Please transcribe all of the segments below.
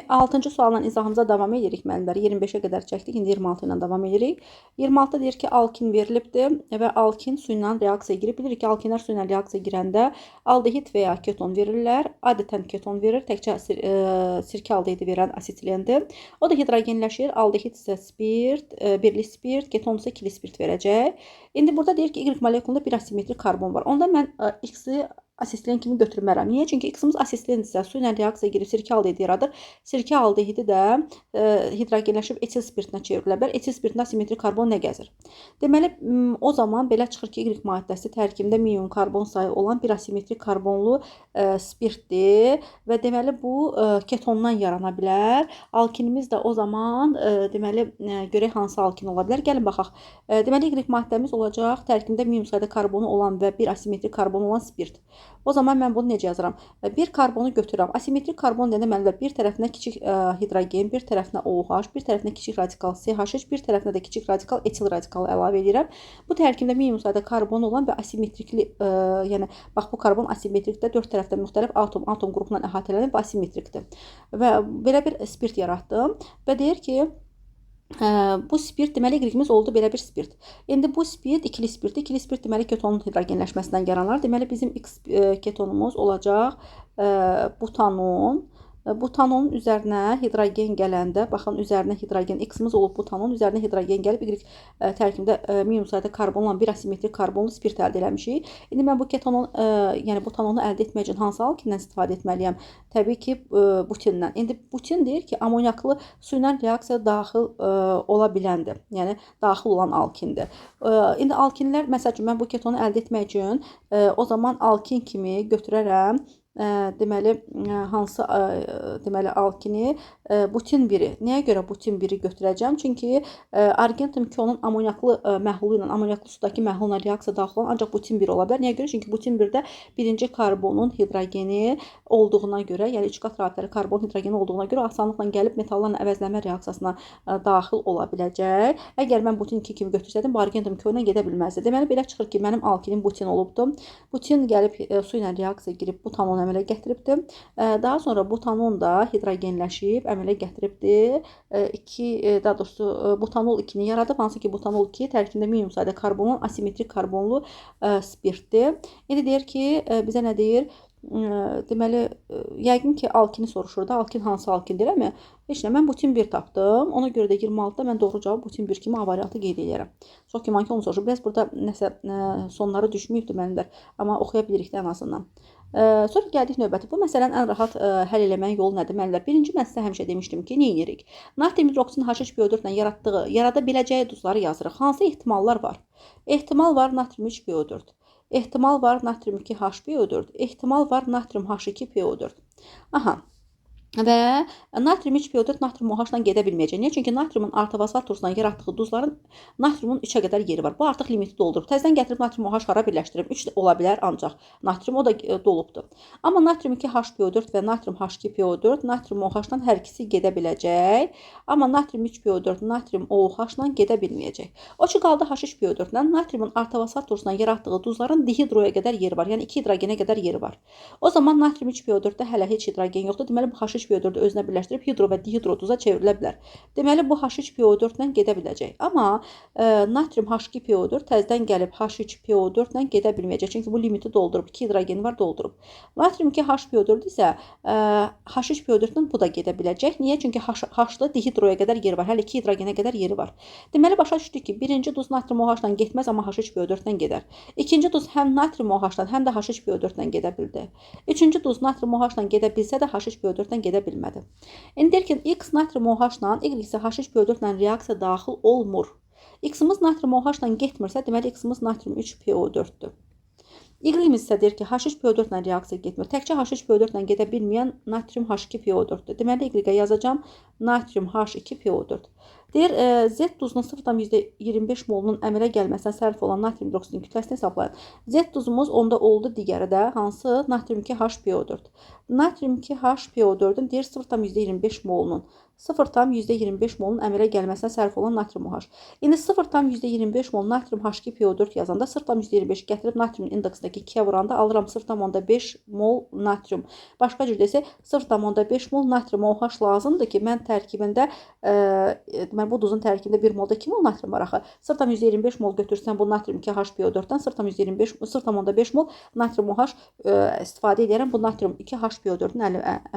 6-cı sualla izahımıza davam edirik müəllimlər. 25-ə qədər çəkdik, indi 26 ilə davam edirik. 26-da deyir ki, alkin verilibdir və alkin su ilə reaksiyaya girib. Bilirik ki, alkinlər su ilə reaksiyaya girəndə aldehid və ya keton verirlər. Adətən keton verir, təkcə sirkə aldehidi verən asetilendir. O da hidrogenləşir. Aldehid isə spirt, birli spirt, keton isə ikili spirt verəcək. İndi burada deyir ki, Y molekulunda bir asimetrik karbon var. Onda mən X-i asetilen kimi götürmərəm. Niyə? Çünki X-imiz asetilendirsə, su ilə reaksiyaya girib sirkə aldehidi yaradır. Sirkə aldehidi də hidrogenləşib etil spirtinə çevrilə bilər. Etil spirtində asimetrik karbon nə gəzir? Deməli, o zaman belə çıxır ki, Y maddəsi tərkibində minimum karbon sayı olan bir asimetrik karbonlu spirtdir və deməli bu ketondan yarana bilər. Alkinimiz də o zaman deməli görək hansı alkin ola bilər. Gəlin baxaq. Deməli Y maddəmiz olacaq tərkibində minimum sayda karbonu olan və bir asimetrik karbon olan spirt. O zaman mən bunu necə yazıram? Bir karbonu götürürəm. Asimetrik karbon deyəndə mənimlə bir tərəfinə kiçik hidrogen, bir tərəfinə OH, bir tərəfinə kiçik radikal CH3, bir tərəfinə də kiçik radikal etil radikalı əlavə edirəm. Bu tərkibdə minimum sayda karbon olan və asimetrikli, yəni bax bu karbon asimetrikdə 4 tərəfdən müxtəlif atom qrupundan əhatələnib və asimetrikdir. Və belə bir spirt yaratdım və deyir ki, bu spirt deməli Y-imiz oldu belə bir spirt. İndi bu spirt ikili spirt. İkili spirt deməli ketonun hidrogenləşməsindən yaranır. Deməli bizim X ketonumuz olacaq butanon. Butanonun üzərinə hidrogen gələndə, baxın üzərinə hidrogen, X-imiz olub butanonun üzərinə hidrogen gəlib, Y tərkibində minimum sayda karbon olan bir asimetrik karbonlu spirt əldə eləmişik. İndi mən bu ketonun, yəni butanonu əldə etmək üçün hansı alkindən istifadə etməliyəm? Təbii ki, butindən. İndi butin deyir ki, amoniaklı su ilə reaksiyaya daxil ola biləndir. Yəni daxil olan alkindir. İndi alkinlər, məsəl üçün mən bu ketonu əldə etmək üçün o zaman alkin kimi götürərəm. Deməli hansı deməli alkini butin 1-i. Nəyə görə butin 1-i götürəcəm? Çünki argentum 2-onun amoniaklı məhlulu ilə, amoniaklı sudakı məhlulla reaksiya daxil olan ancaq butin 1 ola bilər. Nəyə görə? Çünki butin 1-də birinci karbonun hidrogeni olduğuna görə, yəni 3 qat rabitəli karbon hidrogeni olduğuna görə asanlıqla gəlib metallarla əvəzlənmə reaksiyasına daxil ola biləcək. Əgər mən butin 2 kimi götürsəydim, bu argentum 2 ilə gedə bilməzdi. Deməli belə çıxır ki, mənim alkinim butin olubdu. Butin gəlib su ilə reaksiyaya girib butanonu əmələ gətiribdir. Daha sonra butanon da hidrogenləşib əmələ gətiribdir. Daha doğrusu butanol 2-ni yaradıb. Hansı ki butanol 2 tərkibində minimum sayda karbonun asimetrik karbonlu spirtdir. İndi deyir ki, bizə nə deyir? Deməli, yəqin ki, alkini soruşur da. Alkin hansı alkindir? Heç nə, mən butin 1 tapdım. Ona görə də 26-da mən doğru cavab butin 1 kimi A variantı qeyd edirəm. Çox güman ki, onu soruşur. Biraz burada nəsə sonları düşməyibdir mənimlər. Amma oxuya bilirik də ən azından. Sonra gəldik növbəti. Bu məsələni ən rahat həll eləməyin yolu nədir? Müəllimlər, birinci mən sizə həmişə demişdim ki, nə edirik? Natrium hidroksidin H3PO4 ilə yarada biləcəyi duzları yazırıq. Hansı ehtimallar var? Ehtimal var natrium 3PO4. Ehtimal var natrium 2HPO4. Ehtimal var natrium H2PO4. Aha. Və natrium 3PO4 natrium OH-la gedə bilməyəcək. Niyə? Çünki natriumun artı fosfat turşusundan yaratdığı duzların natriumun 3-ə qədər yeri var. Bu artıq limiti doldurub. Təzədən gətirib natrium OH hara birləşdirib. 3 ola bilər ancaq. Natrium o da dolubdur. Amma natrium 2HPO4 və natrium H2PO4 natrium OH-la hər ikisi gedə biləcək. Amma natrium 3PO4 natrium OH-la gedə bilməyəcək. O ki qaldı H3PO4-lə natriumun artı fosfat turşusundan yaratdığı duzların dihidroya qədər yeri var. Yəni 2 hidrogenə qədər yeri var. O zaman natrium 3PO4-də hələ heç hidrogen yoxdur. Deməli bu H3PO4-ü özünə birləşdirib hidro və dihidro duza çevrilə bilər. Deməli bu H3PO4-lə gedə biləcək. Amma natrium H2PO4 təzədən gəlib H3PO4-lə gedə bilməyəcək. Çünki bu limiti doldurub. 2 hidrogeni var, doldurub. Natrium 2HPO4 isə H3PO4-lə bu da gedə biləcək. Niyə? Çünki H-da dihidroya qədər yeri var. Hələ 2 hidrogenə qədər yeri var. Deməli başa düşdük ki, birinci duz natrium OH-la getməz, amma H3PO4-lə gedər. İkinci duz həm natrium OH-la, həm də H3PO4-lə gedə bildi. Üçüncü duz natrium OH-la gedə bilsə də H3PO4-lə gedə bilmədi. İndi deyir ki, X natrium OH-la, Y isə H3PO4-lə reaksiya daxil olmur. X-imiz natrium OH-la getmirsə, deməli X-imiz natrium 3PO4-dür. Y-imiz isə deyir ki, H3PO4-lə reaksiya getmir. Təkcə H3PO4-lə gedə bilməyən natrium H2PO4-dür. Deməli Y-ə yazacağım natrium H2PO4. Deyir, Z duzunun 0,25 molunun əmələ gəlməsinə sərf olan natrium hidroksidinin kütləsini hesablayın. Z duzumuz onda oldu, digəri də hansı? Natrium 2HPO4. Natrium 2HPO4-ün deyir 0,25 molunun 0,25 molun əmələ gəlməsinə sərf olan natrium OH. İndi 0,25 mol natrium H2PO4 yazanda 0,25 gətirib natriumun indeksindəki 2-yə vuranda alıram 0,5 mol natrium. Başqa cür desə 0,5 mol natrium OH lazımdır ki, mən tərkibində bu duzun tərkibində 1 molda 2 mol natrium var axı. 0,25 mol götürsən bu natrium 2HPO4-dən 0,5 mol natrium OH istifadə edirəm bu natrium 2HPO4-ün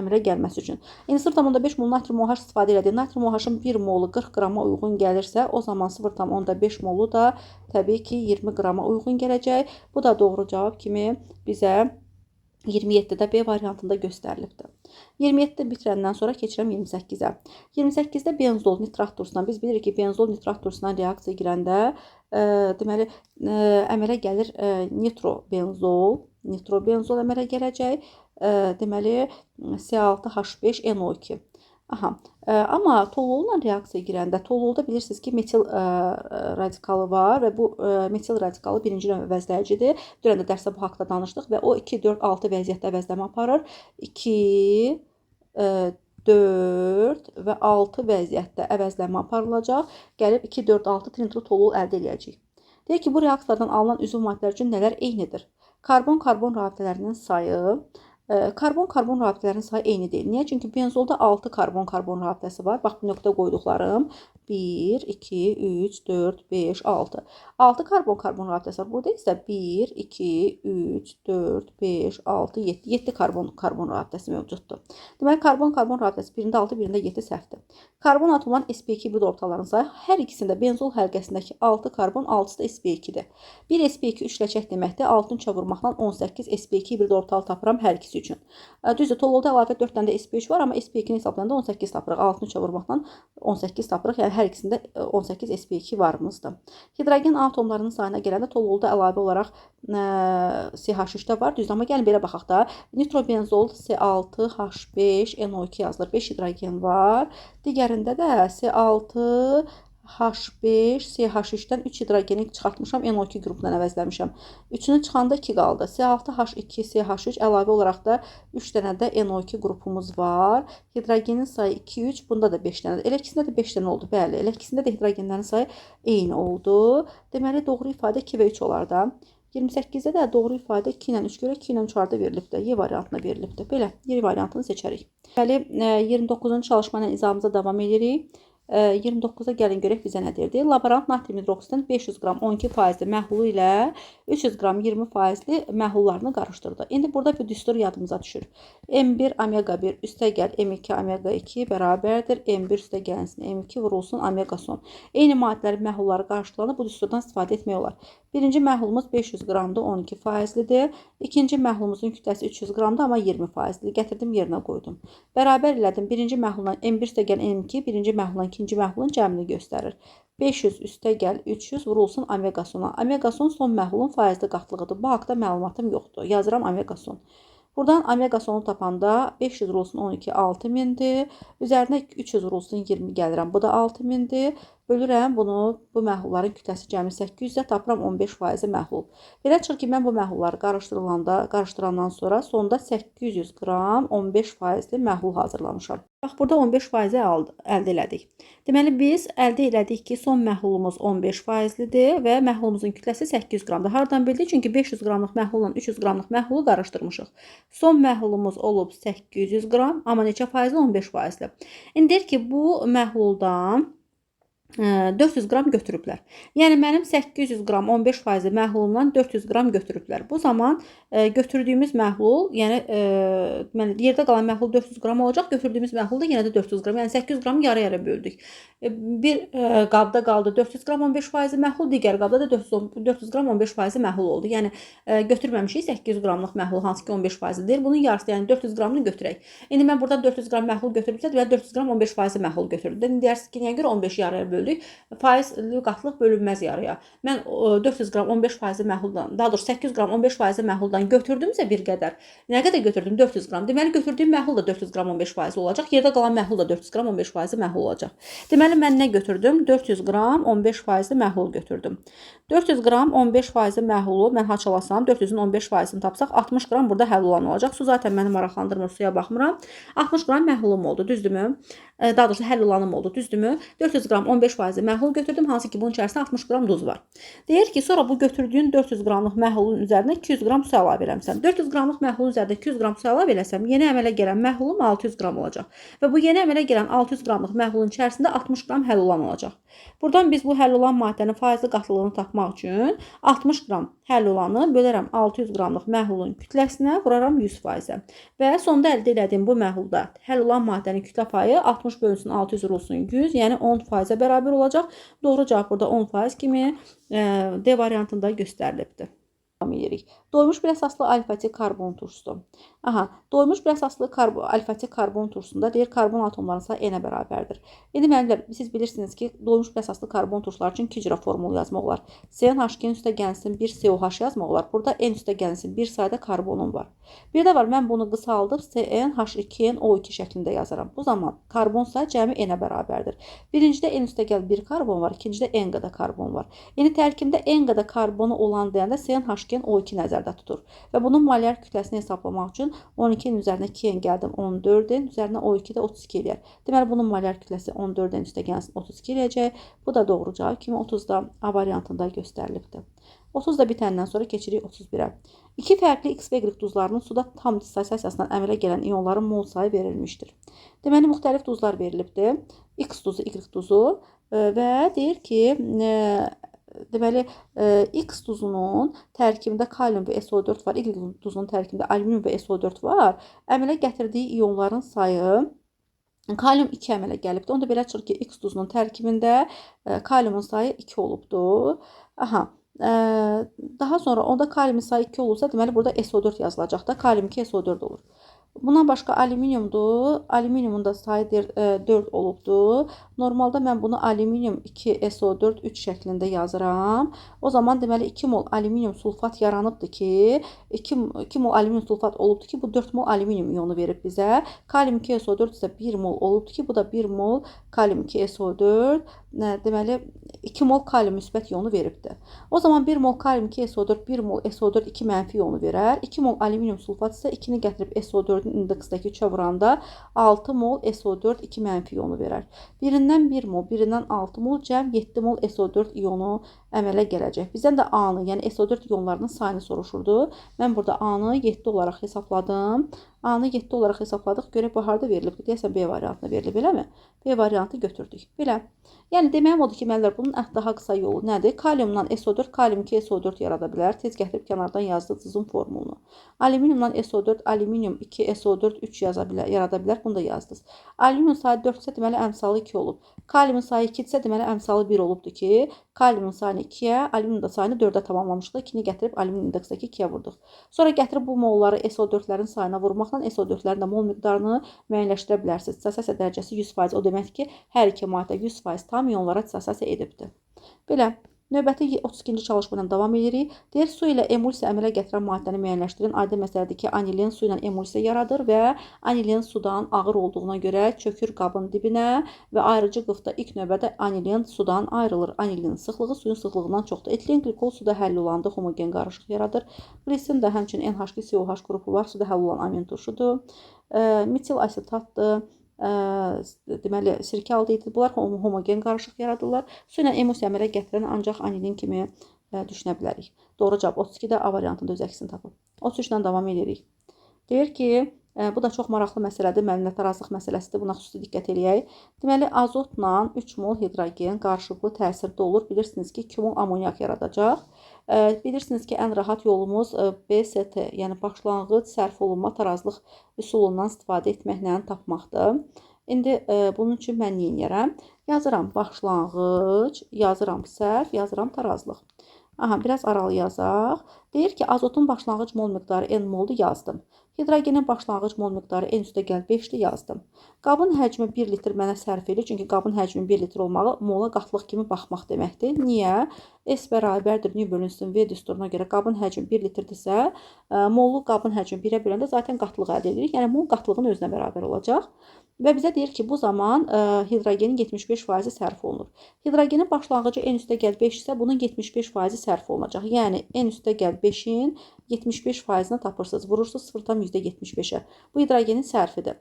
əmələ gəlməsi üçün. İndi 0,5 mol natrium OH istifadə elədik. Natrium OH-ın 1 molu 40 qrama uyğun gəlirsə, o zaman 0,5 molu da təbii ki 20 qrama uyğun gələcək. Bu da doğru cavab kimi bizə 27-də B variantında göstərilibdir. 27-də bitirəndən sonra keçirəm 28-ə. 28-də benzol nitrat tursundan biz bilirik ki, benzol nitrat tursundan reaksiya girəndə deməli əmələ gəlir nitrobenzol əmələ gələcək. Deməli C6H5NO2. Aha. Amma tolulla reaksiya girəndə tolulda bilirsiniz ki, metil radikalı var və bu metil radikalı birinci növ əvəzləyicidir. Dünən də dərsdə bu haqda danışdıq və o 2, 4, 6 vəziyyətdə əvəzləmə aparır. 2, 4 və 6 vəziyyətdə əvəzləmə aparılacaq. Gəlib 2, 4, 6 trinitli tolul əldə edəcəyik. Deyək ki, bu reaksiyalardan alınan üzv maddələr üçün nələr eynidir? Karbon-karbon rabitələrinin sayı karbon-karbon rabitələrinin sayı eyni deyil. Niyə? Çünki benzolda 6 karbon-karbon rabitəsi var. Bax, bu nöqtə qoyduqlarım 1, 2, 3, 4, 5, 6. 6 karbon-karbon rabitəsi var. Burada isə 1, 2, 3, 4, 5, 6, 7. 7 karbon-karbon rabitəsi mövcuddur. Deməli, karbon-karbon rabitəsi birində 6, birində 7 səhvdir. Karbon atomunun sp2 hibrid orbitalarının sayı hər ikisində benzol həlqəsindəki 6 karbon, 6-sı da sp2-dir. 1 sp2 üçləçək deməkdir. 6-ın üçə vurmaqla 18 sp2 hibrid orbital tapıram hər ikisi üçün. Düzdür, tololda əlavə 4 dənə də sp3 var, amma sp2-ni hesablayanda 18 tapırıq. 6-ın üçə vurmaqla 18 tapırıq. Yəni hər ikisində 18 sp2 varımızdır. Hidrogen atomlarının sayına gələndə tololda əlavə olaraq CH3-də var. Düzdür, amma gəlin belə baxaq da. Nitrobenzol C6H5NO2 yazılır. 5 hidrogen var. Digərində də C6 H5, CH3-dən 3 hidrogeni çıxartmışam, NO2 qrupundan əvəzləmişəm. 3-ünü çıxanda 2 qaldı. C6H2, CH3 əlavə olaraq da 3 dənə də NO2 qrupumuz var. Hidrogenin sayı 2, 3, bunda da 5 dənədir. Elə ikisində də 5 dənə oldu, bəli. Elə ikisində də hidrogenlərin sayı eyni oldu. Deməli, doğru ifadə 2 və 3 olar da. 28-də də doğru ifadə 2 ilə 3 görə 2 ilə 3 arada verilibdir. Y variantına verilibdir. Belə, Y variantını seçərik. Deməli, 29-cu çalışma ilə izahımıza davam edirik. 29-a gəlin görək bizə nə deyirdi? Laborant natrium hidroksidin 500 qram 12% məhlulu ilə 300 qram 20% məhlullarını qarışdırdı. İndi burada bir düstur yadımıza düşür. M1 omega 1 üstəgəl M2 omega 2 bərabərdir. M1 üstəgəlsin M2 vurulsun omega son. Eyni maddələrin məhlulları qarışdırılanda bu düsturdan istifadə etmək olar. Birinci məhlulumuz 500 qramdır, 12%-lidir. İkinci məhlulumuzun kütləsi 300 qramdır, amma 20%-lidir. Gətirdim, yerinə qoydum. Bərabər elədim. Birinci məhluldan M1 üstəgəl M2, birinci məhluldan ikinci məhlulun cəmini göstərir. 500 üstəgəl 300 vurulsun omega sona. Omega son son məhlulun faizli qatlığıdır. Bu haqda məlumatım yoxdur. Yazıram omega son. Buradan omega sonu tapanda 500 vurulsun 12 6000'dir. Üzərinə 300 vurulsun 20 gəlirəm. Bu da 6000'dir. Bölürəm bunu, bu məhlulların kütləsi cəmi 800-də tapıram 15% məhlul. Belə çıxır ki, mən bu məhlulları qarışdırandan sonra sonda 800 qram 15%li məhlul hazırlamışam. Bax, burada 15%-i əldə elədik. Deməli, biz əldə elədik ki, son məhlulumuz 15%lidir və məhlulumuzun kütləsi 800 qramdır. Hardan bildik? Çünki 500 qramlıq məhulla 300 qramlıq məhlulu qarışdırmışıq. Son məhlulumuz olub 800 qram, amma neçə faizli? 15%li. İndi deyir ki, bu məhluldan 400 qram götürüblər. Yəni mənim 800 qram 15% məhlulumdan 400 qram götürüblər. Bu zaman götürdüyümüz məhlul, yəni yerdə qalan məhlul 400 qram olacaq, götürdüyümüz məhlul da yenə də 400 qram. Yəni 800 qramı yarı-yarıya böldük. Bir qabda qaldı 400 qram 15% məhlul, digər qabda da 400 qram 15% məhlul oldu. Yəni götürməmişik 800 qramlıq məhlul, hansı ki 15%dir. Bunun yarısı, yəni 400 qramını götürək. İndi mən buradan 400 qram məhlul götürübsə, deməli 400 qram 15% məhlul götürdüm. Deyərsiniz ki, niyə görə 15 yarıya böldük. Faizli qatlıq bölünməz yarıya. Mən 400 qram 15% məhluldan, daha doğrusu 800 qram 15% məhluldan götürdümsə bir qədər. Nə qədər götürdüm? 400 qram. Deməli götürdüyüm məhlul da 400 qram 15% olacaq. Yerdə qalan məhlul da 400 qram 15% məhlul olacaq. Deməli mən nə götürdüm? 400 qram 15% məhlul götürdüm. 400 qram 15% məhlulu mən haçalasam, 400-ün 15%-ni tapsaq 60 qram burada həll olan olacaq. Su zaten məni maraqlandırmır, suya baxmıram. 60 qram məhlulum oldu, düzdürmü? Daha doğrusu həll olanım oldu, düzdürmü? 400 qram 15% məhlul götürdüm, hansı ki bunun içərisində 60 qram duz var. Deyir ki, sonra bu götürdüyün 400 qramlıq məhlulun üzərinə 200 qram su əlavə eləmsən. 400 qramlıq məhlulun üzərinə 200 qram su əlavə eləsəm, yeni əmələ gələn məhlulum 600 qram olacaq. Və bu yeni əmələ gələn 600 qramlıq məhlulun içərisində 60 qram həll olan olacaq. Buradan biz bu həll olan maddənin faizli qatlılığını tapmaq üçün 60 qram həll olanı bölərəm 600 qramlıq məhlulun kütləsinə, vuraram 100%-ə. Və sonda əldə etdiyim bu məhlulda həll olan maddənin kütlə payı 60 bölünsün 600 vurulsun 100, yəni 10%-ə bərabər olacaq. Doğru cavab burada 10% kimi D variantında göstərilibdir. Doymuş bir əsaslı alfatik karbon turşusu. Doymuş bir əsaslı alfatik karbon turşusunda deyir karbon atomlarının sayı n-ə bərabərdir. İndi müəllimlər, siz bilirsiniz ki, doymuş bir əsaslı karbon turşuları üçün 2 cürə formulu yazmaq olar. CnH2 üstə gəlsin 1 COH yazmaq olar. Burada n üstə gəlsin 1 sayda karbonum var. Bir də var, mən bunu qısaldıb CnH2NO2 şəklində yazaram. Bu zaman karbon sayı cəmi n-ə bərabərdir. Birincidə n üstə gəl 1 karbon var, ikincidə n qədər karbon var. Yəni tərkibində n qədər karbonu olan deyəndə CnH2NO2 nəzərdə tutur. Və bunun molyar kütləsini hesablamaq üçün 12-nin üzərinə 2n gəldim, 14-in üzərinə O2 də 32 eləyər. Deməli, bunun molyar kütləsi 14-in üstə gəlsin 32 eləyəcək. Bu da doğru cavab kimi 30-da A variantında göstərilibdir. 30 da bitəndən sonra keçirik 31-ə. İki fərqli X və Y duzlarının suda tam dissosiasiyasından əmələ gələn iyonların mol sayı verilmişdir. Deməli, müxtəlif duzlar verilibdir. X duzu, Y duzu və deyir ki, deməli, X duzunun tərkibində kalium və SO4 var, Y duzunun tərkibində alüminium və SO4 var. Əmələ gətirdiyi iyonların sayı kalium 2 əmələ gəlibdir. Onda belə çıxır ki, X duzunun tərkibində kaliumun sayı 2 olubdur. Daha sonra onda kaliumun sayı 2 olursa, deməli burada SO4 yazılacaq da, kalium 2 SO4 olur. Bundan başqa alüminiumdur. Alüminiumun da sayı 4 olubdur. Normalda mən bunu alüminium 2 SO4 3 şəklində yazıram. O zaman deməli 2 mol alüminium sulfat yaranıbdır ki, 2 mol alüminium sulfat olubdur ki, bu 4 mol alüminium iyonu verib bizə. Kalium 2 SO4 isə 1 mol olubdur ki, bu da 1 mol kalium 2 SO4. Deməli 2 mol kalium müsbət iyonu veribdir. O zaman 1 mol kalium 2 SO4, 1 mol SO4 2 mənfi iyonu verər. 2 mol alüminium sulfat isə 2-ni gətirib SO4-ün indeksdəki 3-ə vuranda 6 mol SO4 2 mənfi iyonu verər. Birindən 1 mol, birindən 6 mol, cəm 7 mol SO4 iyonu əmələ gələcək. Bizdən də A-nı, yəni SO4 iyonlarının sayını soruşurdu. Mən burada A-nı 7 olaraq hesapladım. A-nı 7 olaraq hesabladıq. Görək bu harda verilib? Deyəsən B variantına verilib, eləmi? B variantı götürdük. Belə. Yəni deməyim odur ki, mənlər bunun daha qısa yolu nədir? Kaliumdan SO4, kalium 2 SO4 yarada bilər. Tez gətirib kənardan yazdıq duzun formulunu. Alüminiumdan SO4, alüminium 2 SO4 3 yarada bilər. Bunu da yazdınız. Alüminium sayı 4 isə deməli əmsalı 2 olub. Kaliumun sayı 2 isə deməli əmsalı 1 olubdur ki, kaliumun sayını 2-yə, alüminium da sayını 4-ə tamamlamışdıq. 2-ni gətirib alüminium indeksdəki 2-yə vurduq. Sonra gətirib bu molları SO4-lərin sayına vurmaqla SO4-lərin də mol miqdarını müəyyənləşdirə bilərsiniz. Dissosiasiya dərəcəsi 100%. O deməkdir ki, hər iki maddə 100% tam iyonlara dissosiasiya edibdir. Belə. Növbəti 32-ci çalışma ilə davam edirik. Deyir, su ilə emulsiya əmələ gətirən maddəni müəyyənləşdirin. Aydın məsələdir ki, anilin su ilə emulsiya yaradır və anilin sudan ağır olduğuna görə çökür qabın dibinə və ayrıcı qıfda ilk növbədə anilin sudan ayrılır. Anilin sıxlığı suyun sıxlığından çoxdur. Etilin qlikol suda həll olanda homogen qarışıq yaradır. Glisin də həmçinin NH2COH qrupu var, suda həll olan amin turşudur. Metil asetatdır. Deməli, sirkə aldı idi. Bunlar homogen qarışıq yaradırlar. Su ilə emulsiya əmələ gətirən ancaq anilin kimi düşünə bilərik. Doğru cavab 32-də A variantında öz əksini tapıb. 33-dən davam edirik. Deyir ki, bu da çox maraqlı məsələdir. Müəllimlər tarazlıq məsələsidir. Buna xüsusi diqqət eləyək. Deməli, azotla 3 mol hidrogen qarşılıqlı təsirdə olur. Bilirsiniz ki, 2 mol amoniak yaradacaq. Bilirsiniz ki, ən rahat yolumuz BST, yəni başlanğıc sərf olunma tarazlıq üsulundan istifadə etməklə tapmaqdır. İndi bunun üçün mən nə edərəm? Yazıram başlanğıc, yazıram sərf, yazıram tarazlıq. Biraz aralı yazaq. Deyir ki, azotun başlanğıc mol miqdarı N moldur, yazdım. Hidrogenin başlanğıc mol miqdarı n üstə gəl 5-dir yazdım. Qabın həcmi 1 litr mənə sərf edir. Çünki qabın həcmi 1 litr olmağı mola qatlıq kimi baxmaq deməkdir. Niyə? S bərabərdir nü bölünsün V düsturuna görə qabın həcmi 1 litrdirsə, mollu qabın həcmi 1-ə böləndə zaten qatlıq əldə edirik. Yəni mol qatlığın özünə bərabər olacaq. Və bizə deyir ki, bu zaman hidrogenin 75% sərf olunur. Hidrogenin başlanğıcı n üstə gəl 5 isə bunun 75% sərf olunacaq. Yəni n üstə gəl 5-in 75%-ni tapırsınız. Vurursunuz 0,75-ə. Bu hidrogenin sərfidir.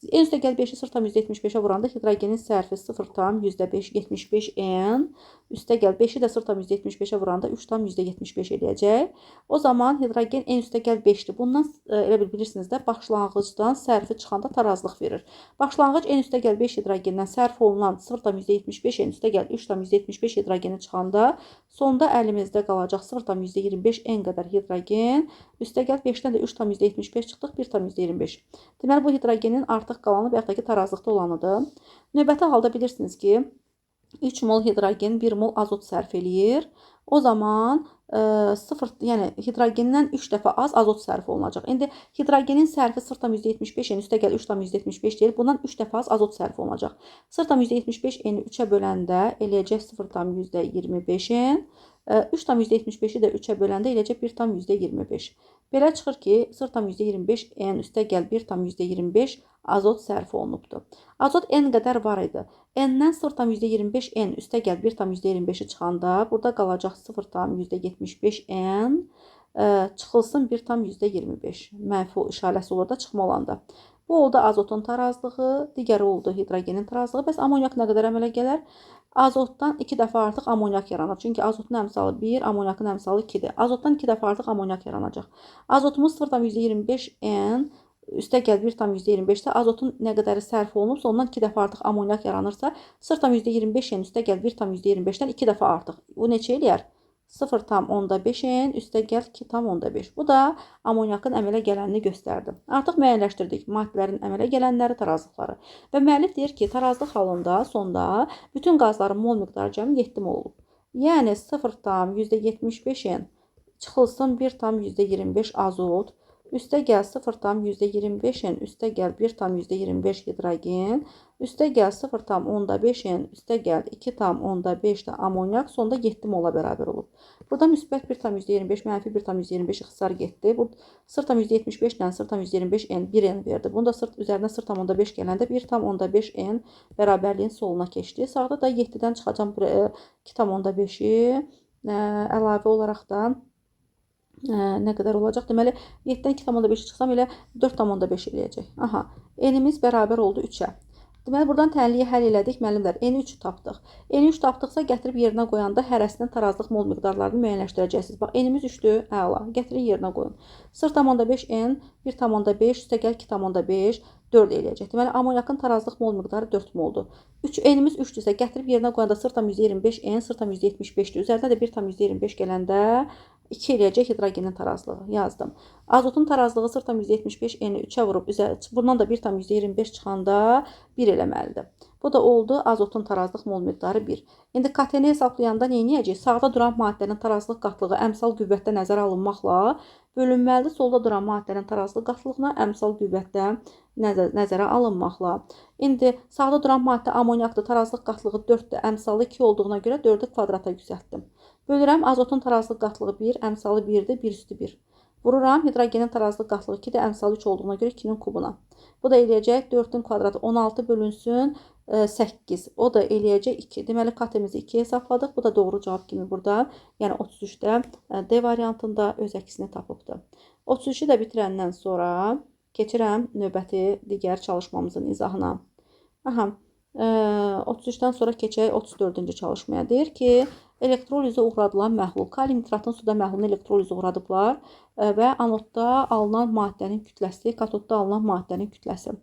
N üstə gəl 5-i 0,75-ə vuranda hidrogenin sərfi 0,5 75 n üstə gəl 5-i də 0,75-ə vuranda 3,75 eləyəcək. O zaman hidrogen n üstə gəl 5-dir. Bundan elə bilirsiniz də başlanğıcdan sərfi çıxanda tarazlıq verir. Başlanğıc n üstə gəl 5 hidrogendən sərf olunan 0,75 n üstə gəl 3,75 hidrogeni çıxanda sonda əlimizdə qalacaq 0,25 n qədər hidrogen. Üstə gəl 5-dən də 3,75 çıxdıq 1,25. Deməli bu hidrogenin artıq qalanı və yaxud da ki tarazlıqda olanıdır. Növbəti halda bilirsiniz ki 3 mol hidrogen 1 mol azot sərf eləyir. O zaman yəni hidrogendən 3 dəfə az azot sərf olunacaq. İndi hidrogenin sərfi 0,75 n üstə gəl 3,75 deyil. Bundan 3 dəfə az azot sərf olunacaq. 0,75 n-i 3-ə böləndə eləyəcək 0,25 n. 3,75-i də 3-ə böləndə eləyəcək 1,25. Belə çıxır ki, 0,25 n üstə gəl 1,25 azot sərf olunubdur. Azot n qədər var idi. N-dən 0,25 n üstə gəl 1,25-i çıxanda burada qalacaq 0,75 n çıxılsın 1,25. Mənfi işarəsi olur da çıxma olanda. Bu oldu azotun tarazlığı, digəri oldu hidrogenin tarazlığı. Bəs amonyak nə qədər əmələ gələr? Azotdan 2 dəfə artıq amonyak yaranır. Çünki azotun əmsalı 1, amonyakın əmsalı 2-dir. Azotdan 2 dəfə artıq amonyak yaranacaq. Azotumuz 0,25 n üstə gəl 1,25-də azotun nə qədəri sərf olunubsa, ondan 2 dəfə artıq amonyak yaranırsa, 0,25 n üstə gəl 1,25-dən 2 dəfə artıq. Bu neçə eləyər? 0,5 n üstə gəl 2,5. Bu da amonyakın əmələ gələnini göstərdi. Artıq müəyyənləşdirdik maddələrin əmələ gələnləri, tarazlıqları. Və müəllif deyir ki, tarazlıq halında sonda bütün qazların mol miqdarı cəmi 7 mol olub. Yəni 0,75 n çıxılsın 1,25 azot. Üstə gəl 0,25 n üstə gəl 1,25 hidrogen. Üstə gəl 0,5 n üstə gəl 2,5 də amonyak sonda 7 mola bərabər olub. Burada müsbət 1,25, mənfi 1,25 ixtisar getdi. Bu 0,75 ilə 0,25 n 1 n verdi. Bunu da üzərinə 0,5 gələndə 1,5 n bərabərliyin soluna keçdi. Sağda da 7-dən çıxacam 2,5-i əlavə olaraq da nə qədər olacaq? Deməli 7-dən 2,5 çıxsam elə 4,5 eləyəcək. Aha, n-imiz bərabər oldu 3-ə. Deməli buradan tənliyi həll elədik müəllimlər. N3 tapdıq. N3 tapdıqsa gətirib yerinə qoyanda hərəsinin tarazlıq mol miqdarlarını müəyyənləşdirəcəksiniz. Bax n-imiz 3-dür. Əla. Gətirin yerinə qoyun. 0,5 n 1,5 üstə gəl 2,5 4 eləyəcək. Deməli amonyakın tarazlıq mol miqdarı 4 moldur. N-imiz 3-dürsə gətirib yerinə qoyanda 0,25 n 0,75-dir. Üzərinə də 1,25 gələndə 2 eləyəcək hidrogenin tarazlığı. Yazdım. Azotun tarazlığı 0,75 n-i 3-ə vurub, bundan da 1,25 çıxanda 1 eləməlidir. Bu da oldu azotun tarazlıq mol miqdarı 1. İndi KT-ni hesablayanda nə edəcək? Sağda duran maddənin tarazlıq qatlığı əmsal qüvvətdə nəzərə alınmaqla bölünməlidir. Solda duran maddənin tarazlıq qatlığına əmsal qüvvətdə nəzərə alınmaqla. İndi sağda duran maddə amonyakdır, tarazlıq qatlığı 4-dür, əmsalı 2 olduğuna görə 4-ü kvadrata yüksəltdim. Bölürəm, azotun tarazlıq qatlığı 1, əmsalı 1-dir, 1 üstü 1. Vururam, hidrogenin tarazlıq qatlığı 2-dir, əmsalı 3 olduğuna görə 2-nin kubuna. Bu da eləyəcək 4-ün kvadratı 16 bölünsün 8. O da eləyəcək 2. Deməli, KT-mizi 2 hesabladıq. Bu da doğru cavab kimi burada. Yəni 33-də D variantında öz əksini tapıbdır. 33-ü də bitirəndən sonra keçirəm növbəti digər çalışmamızın izahına. Aha, 33-dən sonra keçək 34-cü çalışmaya. Deyir ki, elektrolizə uğradılan məhlul. Kalium nitratın suda məhlulunu elektrolizə uğradıblar və anodda alınan maddənin kütləsi, katodda alınan maddənin kütləsi.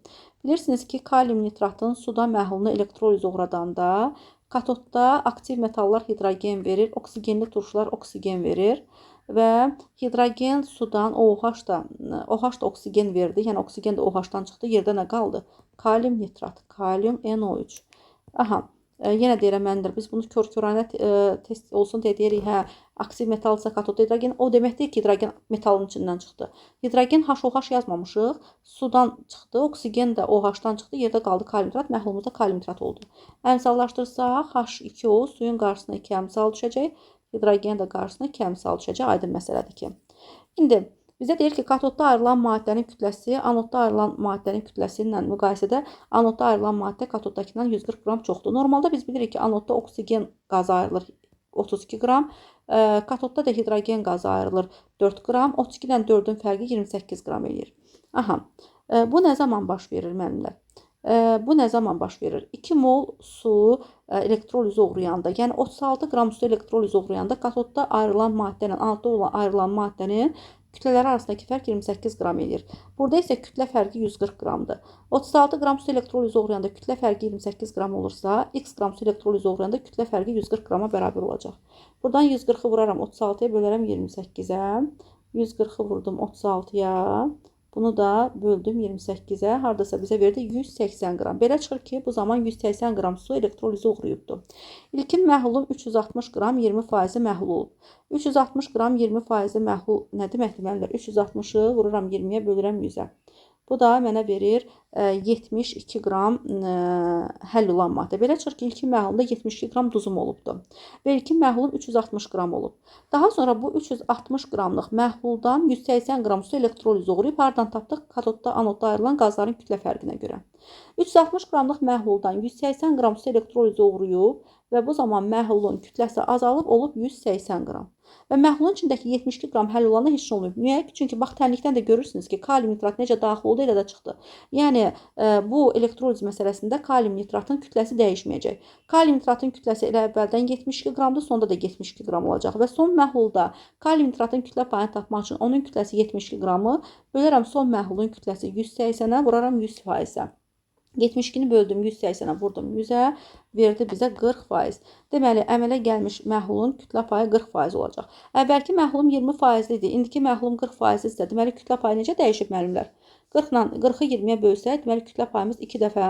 Bilirsiniz ki, kalium nitratın suda məhlulunu elektrolizə uğradanda katodda aktiv metallar hidrogen verir, oksigenli turşular oksigen verir və hidrogen sudan OH da oksigen verdi. Yəni oksigen də OH-dan çıxdı. Yerdə nə qaldı? Kalium nitrat, kalium NO3. Aha. Yenə deyirəm mənimdir. Biz bunu kör-körənə test olsun deyə deyirik, hə, aktiv metaldsa katodda hidrogen. O demək deyil ki, hidrogen metalın içindən çıxdı. Hidrogen HOH yazmamışıq. Sudan çıxdı, oksigen də OH-dan çıxdı. Yerdə qaldı kalium nitrat, məhlulumuzda kalium nitrat oldu. Əmsallaşdırsaq H2O suyun qarşısına 2 əmsal düşəcək. Hidrogen də qarşısına 2 əmsal düşəcək. Aydın məsələdir ki. İndi bizə deyir ki, katodda ayrılan maddənin kütləsi anodda ayrılan maddənin kütləsi ilə müqayisədə anodda ayrılan maddə katoddakından 140 qram çoxdur. Normalda biz bilirik ki, anodda oksigen qazı ayrılır 32 qram, katodda da hidrogen qazı ayrılır 4 qram, 32-dən 4-ün fərqi 28 qram eləyir. Aha, bu nə zaman baş verir müəllimlər? Bu nə zaman baş verir? 2 mol su elektrolizə uğrayanda, yəni 36 qram su elektrolizə uğrayanda katodda ayrılan maddə ilə anodda ayrılan maddənin kütlələri arasındakı fərq 28 qram eləyir. Burada isə kütlə fərqi 140 qramdır. 36 qram su elektrolizə uğrayanda kütlə fərqi 28 qram olursa, x qram su elektrolizə uğrayanda kütlə fərqi 140 qrama bərabər olacaq. Buradan 140-ı vuraram 36-ya, bölərəm 28-ə. 140-ı vurdum 36-ya. Bunu da böldüm 28-ə. Hardasa bizə verdi 180 qram. Belə çıxır ki, bu zaman 180 qram su elektrolizə uğrayıbdır. İlkin məhlulun 360 qram 20% məhlul olub. 360 qram 20% məhlul nə deməkdir müəllimlər? 360-ı vururam 20-yə, bölürəm 100-ə. Bu da mənə verir 72 qram həll olan maddə. Belə çıxır ki, ilkin məhlulda 72 qram duzum olubdur. Və ilkin məhlulum 360 qram olub. Daha sonra bu 360 qramlıq məhluldan 180 qram su elektrolizə uğrayıb. Hardan tapdıq? Katodda, anodda ayrılan qazların kütlə fərqinə görə. 360 qramlıq məhluldan 180 qram su elektrolizə uğrayıb və bu zaman məhlulun kütləsi azalıb olub 180 qram. Və məhlulun içindəki 72 qram həll olanda heç nə olmayıb. Niyə? Çünki bax, tənlikdən də görürsünüz ki, kalium nitrat necə daxil oldu, elə də çıxdı. Yəni, bu elektroliz məsələsində kalium nitratın kütləsi dəyişməyəcək. Kalium nitratın kütləsi elə əvvəldən 72 qramdır, sonda da 72 qram olacaq. Və son məhlulda kalium nitratın kütlə payını tapmaq üçün onun kütləsi 72 qramı bölərəm son məhlulun kütləsi 180-ə, vuraram 100%-ə. 72-ni böldüm 180-ə, vurdum 100-ə, verdi bizə 40%. Deməli, əmələ gəlmiş məhlulun kütlə payı 40% olacaq. Əvvəlki məhlulum 20% idi, indiki məhlulum 40% isə, deməli, kütlə payı necə dəyişib müəllimlər? 40-ı 20-yə bölsək, deməli, kütlə payımız 2 dəfə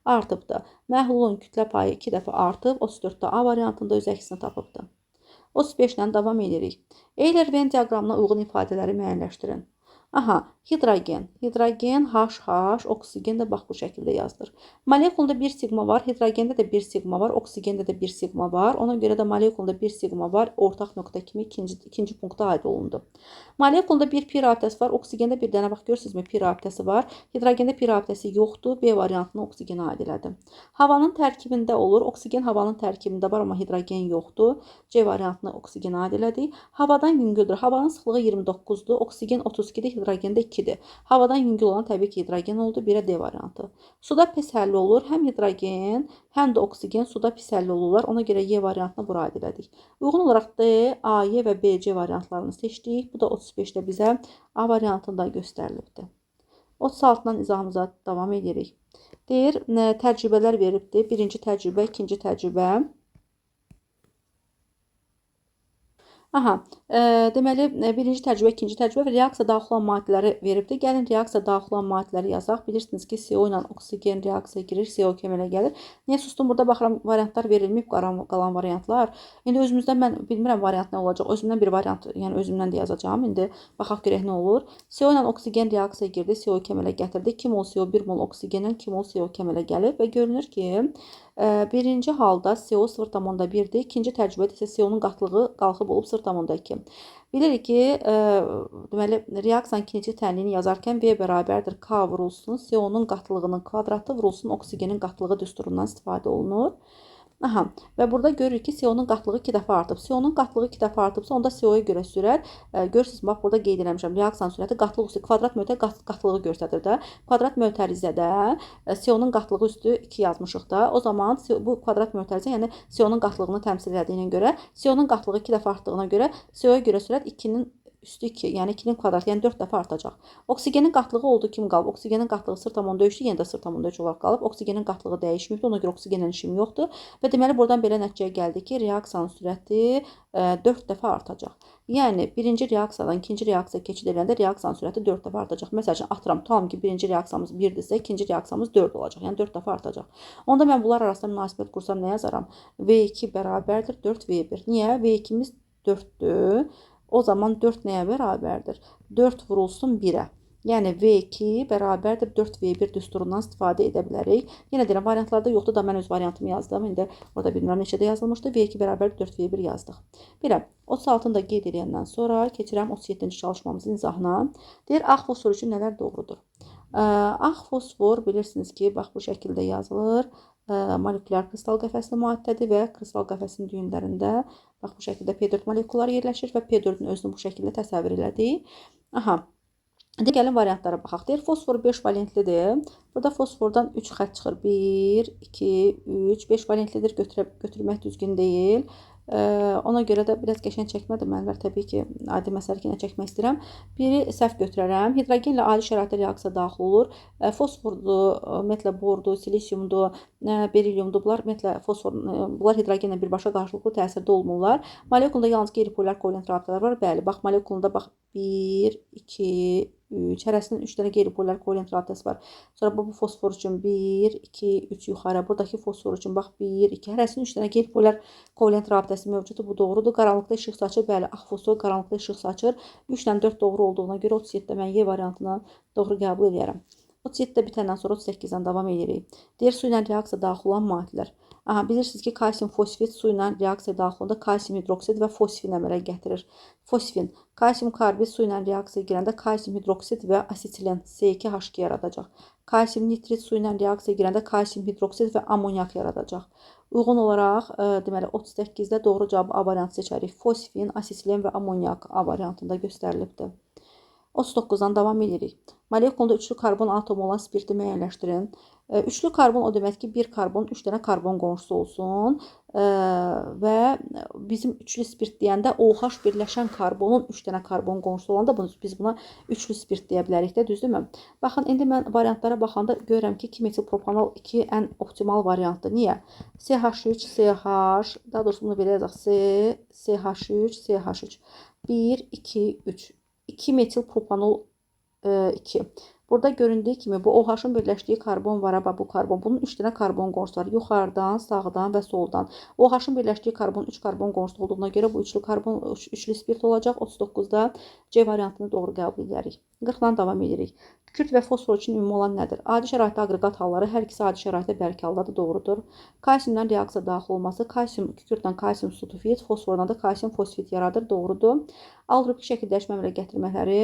artıbdır. Məhlulun kütlə payı 2 dəfə artıb, 34-də A variantında öz əksini tapıbdır. 35-lə davam edirik. Euler-Venn diaqramına uyğun ifadələri müəyyənləşdirin. Aha, hidrogen, HH, oksigen də bax bu şəkildə yazılır. Molekulunda 1 sigma var, hidrogende də 1 sigma var, oksigende də 1 sigma var. Ona görə də molekulunda 1 sigma var, ortaq nöqtə kimi ikinci punktda aid olundu. Molekulunda 1 pi rabitəsi var, oksigende bir dənə, bax görürsünüzmü, pi rabitəsi var. Hidrogende pi rabitəsi yoxdur, B variantını oksigenə aid elədim. Havanın tərkibində olur, oksigen havanın tərkibində var, amma hidrogen yoxdur. C variantını oksigenə aid elədik. Havadan yüngüldür, havanın sıxlığı 29-dur, oksigen 32-dir, hidrogen də 2-dir. Havadan yüngül olan təbii ki, hidrogen oldu. 1-ə D variantı. Suda pis həlli olur. Həm hidrogen, həm də oksigen suda pis həlli olurlar. Ona görə Y variantına bura aid elədik. Uyğun olaraq D, A, Y və B, C variantlarını seçdik. Bu da 35-də bizə A variantında göstərilibdir. 36-dan izahımıza davam edirik. Deyir, təcrübələr veribdir. Birinci təcrübə, ikinci təcrübə. Aha, deməli, birinci təcrübə, ikinci təcrübə və reaksiya daxil olan maddələri veribdir. Gəlin, reaksiya daxil olan maddələri yazaq. Bilirsiniz ki, CO ilə oksigen reaksiya girir, CO kəmələ gəlir. Niyə sustum? Burada baxıram, variantlar verilməyib, qalan variantlar. İndi özümüzdən mən bilmirəm variant nə olacaq. Özümdən bir variant, yəni özümdən də yazacağım. İndi baxaq görək nə olur. CO ilə oksigen reaksiya girdi, CO kəmələ gətirdi. 2 mol CO, 1 mol oksigendən 2 mol CO kəmələ gəlib və görünür ki, birinci halda CO 0,1-dir. İkinci təcrübədə isə CO-nun qatlığı qalxıb olub 0,2. Bilirik ki, deməli, reaksiyanın kinetik tənliyini yazarkən V bərabərdir K vurulsun, CO-nun qatlığının kvadratı vurulsun, oksigenin qatlığı düsturundan istifadə olunur. Aha, və burada görürük ki, CO-nun qatlığı 2 dəfə artıb. CO-nun qatlığı 2 dəfə artıbsa, onda CO-ya görə sürət, görürsünüz, bax, burada qeyd eləmişəm, reaksiyanın sürəti qatlıq üstü, kvadrat mötər qatlığı göstərir də. Kvadrat mötərizədə CO-nun qatlığı üstü 2 yazmışıq da. O zaman bu kvadrat mötərizə, yəni CO-nun qatlığını təmsil edildiyinə görə, CO-nun qatlığı 2 dəfə artdığına görə, CO-ya görə sürət 2-nin üstü 2, yəni 2-nin kvadratı, yəni 4 dəfə artacaq. Oksigenin qatlığı olduğu kimi qalıb. Oksigenin qatlığı 0,3-dür, yenə də 0,3 olaraq qalıb. Oksigenin qatlığı dəyişməyibdir, ona görə oksigenlə işim yoxdur. Və deməli, buradan belə nəticəyə gəldi ki, reaksiyanın sürəti 4 dəfə artacaq. Yəni, birinci reaksiyadan ikinci reaksiya keçid edəndə reaksiyanın sürəti 4 dəfə artacaq. Məsəl üçün, atıram, tutalım ki, birinci reaksiyamız 1-dirsə, ikinci reaksiyamız 4 olacaq. Yəni, 4 dəfə artacaq. Onda mən bunlar arasında münasibət qursam nə yazaram? V2 bərabərdir 4V1. Niyə? V2-miz 4-dür. O zaman 4 nəyə bərabərdir? 4 vurulsun 1-ə. Yəni, V2 bərabərdir 4V1 düsturundan istifadə edə bilərik. Yenə deyirəm, variantlarda yoxdur da mən öz variantımı yazdım. İndi orada bilmirəm neçədə yazılmışdı. V2 bərabərdir 4V1 yazdıq. Birə, 36-ını da qeyd edəndən sonra keçirəm 37-ci çalışmamızın izahına. Deyir, ağ fosfor üçün nələr doğrudur? Ağ fosfor bilirsiniz ki, bax bu şəkildə yazılır. Molekulyar kristal qəfəsli maddədir və kristal qəfəsinin düyünlərində bax bu şəkildə P4 molekulları yerləşir və P4-ün özünü bu şəkildə təsəvvür elədik. Aha. Gəlin variantlara baxaq. Deyir, fosfor 5 valentlidir. Burada fosfordan 3 xətt çıxır. 1, 2, 3, 5 valentlidir. Götürmək düzgün deyil. Ona görə də biraz qəşəng çəkmədim mən, təbii ki, adi məsələ ilə çəkmək istəyirəm. Biri səhv götürərəm. Hidrogenlə ali şəraitdə reaksiya daxil olur. Fosfordur, ümumiyyətlə bordur, silisiumdur, berilyumdur. Bunlar ümumiyyətlə fosfor, bunlar hidrogenlə birbaşa qarşılıqlı təsirdə olmurlar. Molekulda yalnız qeyri-polyar kovalent rabitələr var. Bəli, bax molekulunda bax 1, 2, 3, hərəsinin 3 dənə qeyri-polyar kovalent rabitəsi var. Sonra bu fosfor üçün 1, 2, 3 yuxarı. Buradakı fosfor üçün bax 1, 2, hərəsinin 3 dənə qeyri-polyar kovalent rabitəsi mövcuddur. Bu doğrudur. Qaranlıqda işıq saçır. Bəli, ağ fosfor qaranlıqda işıq saçır. 3 ilə 4 doğru olduğuna görə 37-də mən Y variantını doğru qəbul edərəm. 37-də bitəndən sonra 38-dən davam edirik. Deyir, su ilə reaksiya daxil olan maddələr. Aha, bilirsiniz ki, kalsium fosfit su ilə reaksiya daxilində kalsium hidroksid və fosfin əmələ gətirir. Fosfin, kalsium karbid su ilə reaksiya girəndə kalsium hidroksid və asetilen C2H2 yaradacaq. Kalsium nitrit su ilə reaksiya girəndə kalsium hidroksid və amonyak yaradacaq. Uyğun olaraq, deməli, 38-də doğru cavabı A variantı seçərik. Fosfin, asetilen və amonyak A variantında göstərilibdir. 39-dan davam edirik. Molekulunda üçlü karbon atomu olan spirti müəyyənləşdirin. Üçlü karbon o demək ki, bir karbon 3 dənə karbon qonşusu olsun və bizim üçlü spirt deyəndə OH birləşən karbonun 3 dənə karbon qonşusu olanda biz buna üçlü spirt deyə bilərik də, düzdürmü? Baxın, indi mən variantlara baxanda görürəm ki, 2-metil propanol 2 ən optimal variantdır. Niyə? CH3, CH, daha doğrusu bunu belə yazaq, CH3, CH3, 1, 2, 3. 2 metil propanol 2. Burada göründüyü kimi bu OH-ın birləşdiyi karbon var, bu karbon. Bunun 3 dənə karbon qonşusu var. Yuxarıdan, sağdan və soldan. OH-ın birləşdiyi karbon 3 karbon qonşusu olduğuna görə bu üçlü spirt olacaq. 39-da C variantını doğru qəbul edirik. 40-dan davam edirik. Kükürt və fosfor üçün ümumi olan nədir? Adi şəraitdə aqreqat halları, hər ikisi adi şəraitdə bərk haldadır, doğrudur. Kalsiumdan reaksiya daxil olması, kükürtdən kalsium sulfit, fosfordan da kalsium fosfit yaradır, doğrudur. Altrupik şəkil dəyişmə əmələ gətirmələri,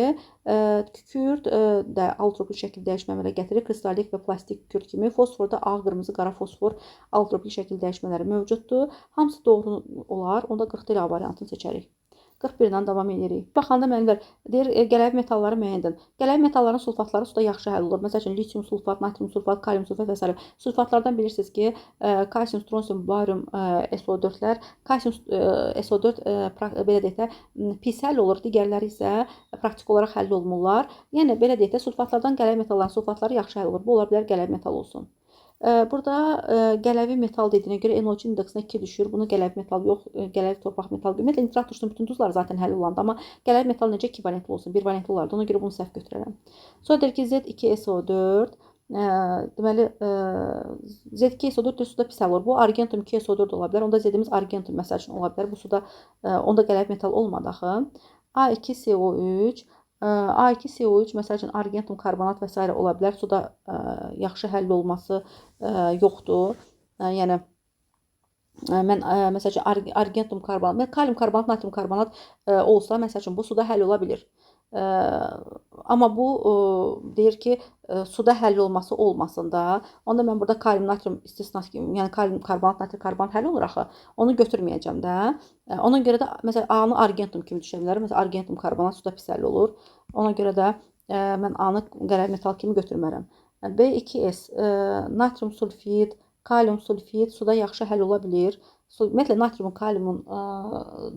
kükürt də altrupik şəkil dəyişmə əmələ gətirir, kristallik və plastik kükürt kimi. Fosforda ağ, qırmızı, qara fosfor altrupik şəkil dəyişmələri mövcuddur. Hamısı doğru olar, onda 40 ilə variantını seçərik. 41-dən davam edirik. Baxanda müəllimlər deyir, qələvi metalları müəyyən edin. Qələvi metalların sulfatları suda yaxşı həll olur. Məsəl üçün, litium sulfat, natrium sulfat, kalium sulfat və s. Sulfatlardan bilirsiniz ki, kalsium, stronsium, barium, SO4-lər, kalsium SO4 belə deyək də pis həll olur, digərləri isə praktik olaraq həll olmurlar. Yəni, belə deyək də sulfatlardan qələvi metalların sulfatları yaxşı həll olur. Bu ola bilər qələvi metal olsun. Burada qələvi metal dediyinə görə NO2 indeksinə 2 düşür. Bunu qələvi metal yox, qələvi torpaq metal. Ümumiyyətlə nitrat turşunun bütün duzları zaten həll olanda, amma qələvi metal necə 2 valentli olsun, 1 valentli olardı. Ona görə bunu səhv götürərəm. Sonra deyir ki, Z2SO4, deməli Z2SO4 suda pis həll olur. Bu argentum 2SO4 ola bilər. Onda Z-imiz argentum məsəl üçün ola bilər. Bu suda onda qələvi metal olmadı axı. A2CO3 A2CO3 məsəl üçün argentum karbonat və s. ola bilər. Suda yaxşı həll olması yoxdur. Yəni mən məsəl üçün argentum karbonat, kalium karbonat, natrium karbonat olsa məsəl üçün bu suda həll ola bilər. Amma bu deyir ki, suda həll olması olmasın da. Onda mən burada kalium, natrium istisnası kimi, yəni kalium karbonat, natrium karbonat həll olur axı. Onu götürməyəcəm də. Ona görə də məsələn A-nı argentum kimi düşə bilərəm. Məsələn argentum karbonat suda pis həll olur. Ona görə də mən A-nı qələvi metal kimi götürmərəm. B2S natrium sulfid, kalium sulfid suda yaxşı həll ola bilir. Ümumiyyətlə natriumun, kaliumun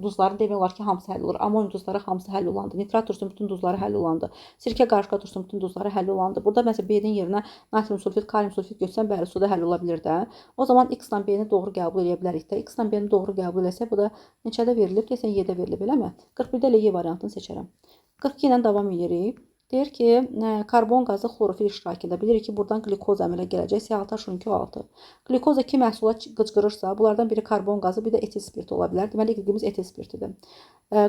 duzları demək olar ki, hamısı həll olur. Amonium duzları hamısı həll olandı. Nitrat turşunun bütün duzları həll olandı. Sirkə qarışqa turşunun bütün duzları həll olandı. Burada məsələn B-nin yerinə natrium sulfit, kalium sulfit götürsən, bəli, suda həll ola bilər də. O zaman X ilə B-ni doğru qəbul edə bilərik də. X ilə B-ni doğru qəbul etsək, bu da neçədə verilib? Deyəsən 7-də verilib, eləmi? 41-də elə Y variantını seçərəm. 42 ilə davam edirik. Deyir ki, karbon qazı xlorofil iştirakında. Bilirik ki, buradan glikoz əmələ gələcək. CH3O6. Glikoz 2 məhsula qıcqırırsa, bunlardan biri karbon qazı, bir də etil spirti ola bilər. Deməli, qlikoz etil spirtidir.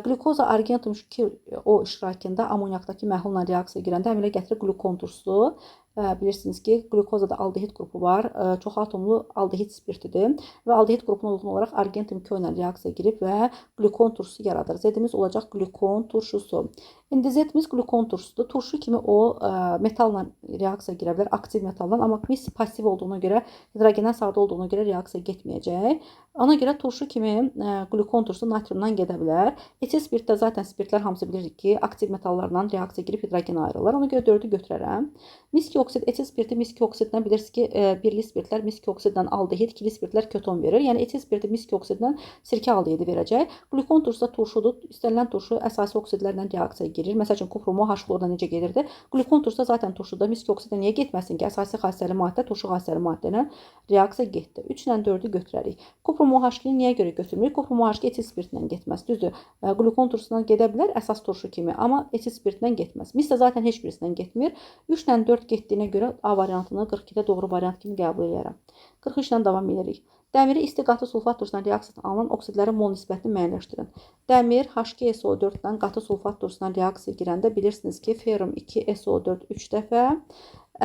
Glikoza argentum 2O iştirakında amoniakdakı məhlulla reaksiya girəndə əmələ gətirir qlukon turşusu. Bilirsiniz ki, glukozada aldehid qrupu var. Çox atomlu aldehid spirtidir və aldehid qrupuna uyğun olaraq argentum 2O ilə reaksiya girib və glukon turşusu yaradır. Z-imiz olacaq glukon turşusu. İndi Z-imiz glukon turşusudur. Turşu kimi o metalla reaksiya girə bilər, aktiv metalla, amma mis pasiv olduğuna görə, hidrogendən sadə olduğuna görə reaksiya getməyəcək. Ona görə turşu kimi glukon turşusu natriumdan gedə bilər. Etil spirtdə zaten spirtlər hamısı bilirik ki, aktiv metallarla reaksiya girib hidrogen ayrılır. Ona görə 4-ü götürərəm. Miski oksid, etil spirti miski oksidlə bilirsiniz ki, birli spirtlər miski oksidlə aldehid, ikili spirtlər keton verir. Yəni etil spirti miski oksidlə sirkə aldehidi verəcək. Glukon turşusu da turşudur. İstənilən turşu əsasi oksidlərlə reaksiyaya girir. Məsəl üçün kuprum OH xlorla necə gedirdi? Glukon turşusu zaten turşuda, miski oksidlə niyə getməsin ki? Əsasi xassəli maddə turşu xassəli maddə ilə reaksiya getdi. 3 ilə 4-ü götürərik. Kuprum OH-ni niyə görə götürmürük? Kuprum OH etil spirtlə getməz. Düzdür. Glukon turşusundan gedə bilər əsas turşu kimi, amma etil spirtlə getməz. Mis də zaten heç birisindən getmir. 3 ilə 4 getdiyinə görə A variantını 42-də doğru variant kimi qəbul edirəm. 43 ilə davam edirik. Dəmiri isti qatı sulfat turşusundan reaksiyadan alınan oksidlərin mol nisbətini müəyyənləşdirin. Dəmir H2SO4-dən qatı sulfat turşusundan reaksiya girəndə bilirsiniz ki, ferrum 2SO4 3 dəfə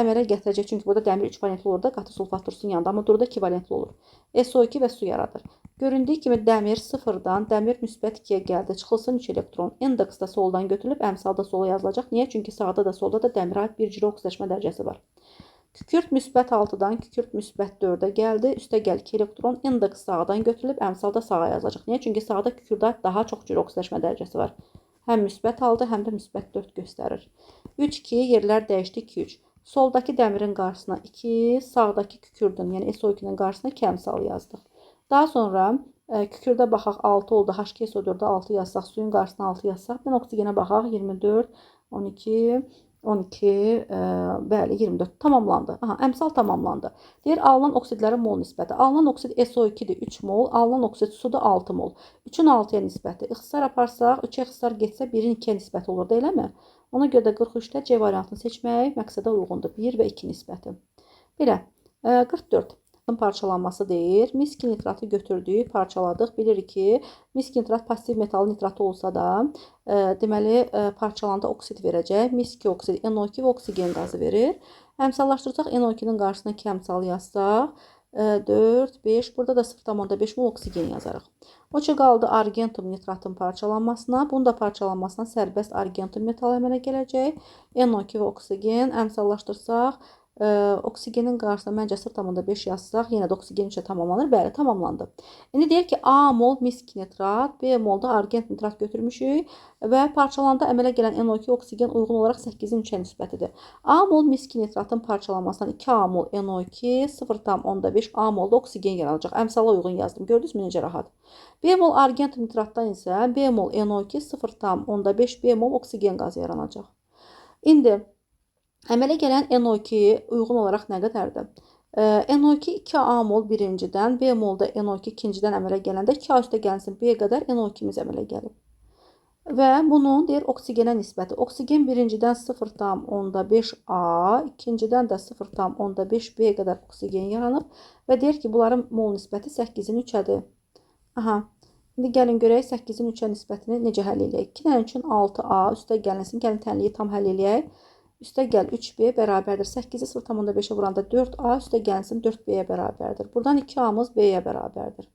əmələ gətirəcək. Çünki burada dəmir 3 valentli olur da qatı sulfat turşusunun yanında, amma burada 2 valentli olur. SO2 və su yaradır. Göründüyü kimi dəmir 0-dan dəmir müsbət 2-yə gəldi. Çıxılsın 3 elektron. Indeksdə soldan götürülüb, əmsalda sola yazılacaq. Niyə? Çünki sağda da solda da dəmirə aid bir cürə oksidaşma dərəcəsi var. Kükürt müsbət 6-dan kükürt müsbət 4-ə gəldi. Üstə gəl 2 elektron. Indeks sağdan götürülüb, əmsalda sağa yazılacaq. Niyə? Çünki sağda kükürdə daha çox cürə oksidaşma dərəcəsi var. Həm müsbət 6, həm də müsbət 4 göstərir. 3-2 yerlər dəyişdi 2-3. Soldakı dəmirin qarşısına 2, sağdakı kükürdün, yəni SO2-nin qarşısına 2 əmsal yazdıq. Daha sonra kükürdə baxaq 6 oldu. H2SO4-də 6 yazsaq, suyun qarşısına 6 yazsaq. Mən oksigenə baxaq 24, 12, 12, bəli 24 tamamlandı. Aha, əmsal tamamlandı. Deyir alınan oksidlərin mol nisbəti. Alınan oksid SO2-dir 3 mol, alınan oksid sudur 6 mol. 3-ün 6-ya nisbəti. İxtisar aparsaq, 3-ə ixtisar getsə 1-in 2-yə nisbəti olur, eləmi? Ona görə də 43-də C variantını seçmək məqsədə uyğundur. 1 və 2 nisbəti. Belə, 44. Parçalanması deyir. Miski nitratı götürdük, parçaladıq. Bilirik ki, miski nitrat pasiv metal nitratı olsa da, deməli, parçalanda oksid verəcək. Miski oksid NO2 və oksigen qazı verir. Əmsallaşdıracaq NO2-nin qarşısına 2 əmsal yazsaq, 4, 5, burada da 0,5 mol oksigen yazarıq. O ki, qaldı argentum nitratın parçalanmasına. Bunun da parçalanmasına sərbəst argentum metal əmələ gələcək. NO2 və oksigen əmsallaşdırsaq, oksigenin qarşısına məncə 0,5 yazsaq, yenə də oksigen 3-ə tamamlanır. Bəli, tamamlandı. İndi deyir ki, A mol miski nitrat, B molda argent nitrat götürmüşük və parçalanda əmələ gələn NO2 oksigen uyğun olaraq 8-in 3-ə nisbətidir. A mol miski nitratın parçalanmasından 2 A mol NO2, 0,5 A molda oksigen yaranacaq. Əmsala uyğun yazdım. Gördünüz mü necə rahat? B mol argent nitratdan isə B mol NO2, 0,5 B mol oksigen qazı yaranacaq. İndi əmələ gələn NO2 uyğun olaraq nə qədərdir? NO2 2A mol birincidən, B molda NO2 ikincidən əmələ gələndə 2A üstə gəlsin B qədər NO2-miz əmələ gəlib. Və bunun deyir oksigenə nisbəti. Oksigen birincidən 0,5 A, ikincidən də 0,5 B qədər oksigen yaranıb və deyir ki, bunların mol nisbəti 8-in 3-ədir. Aha. İndi gəlin görək 8-in 3-ə nisbətini necə həll eləyək? 2 dənə üçün 6A üstə gəlinsin. Gəlin tənliyi tam həll eləyək. Üstə gəl 3B bərabərdir. 8-i 0,5-ə vuranda 4A üstə gəlsin 4B-yə bərabərdir. Buradan 2A-mız B-yə bərabərdir.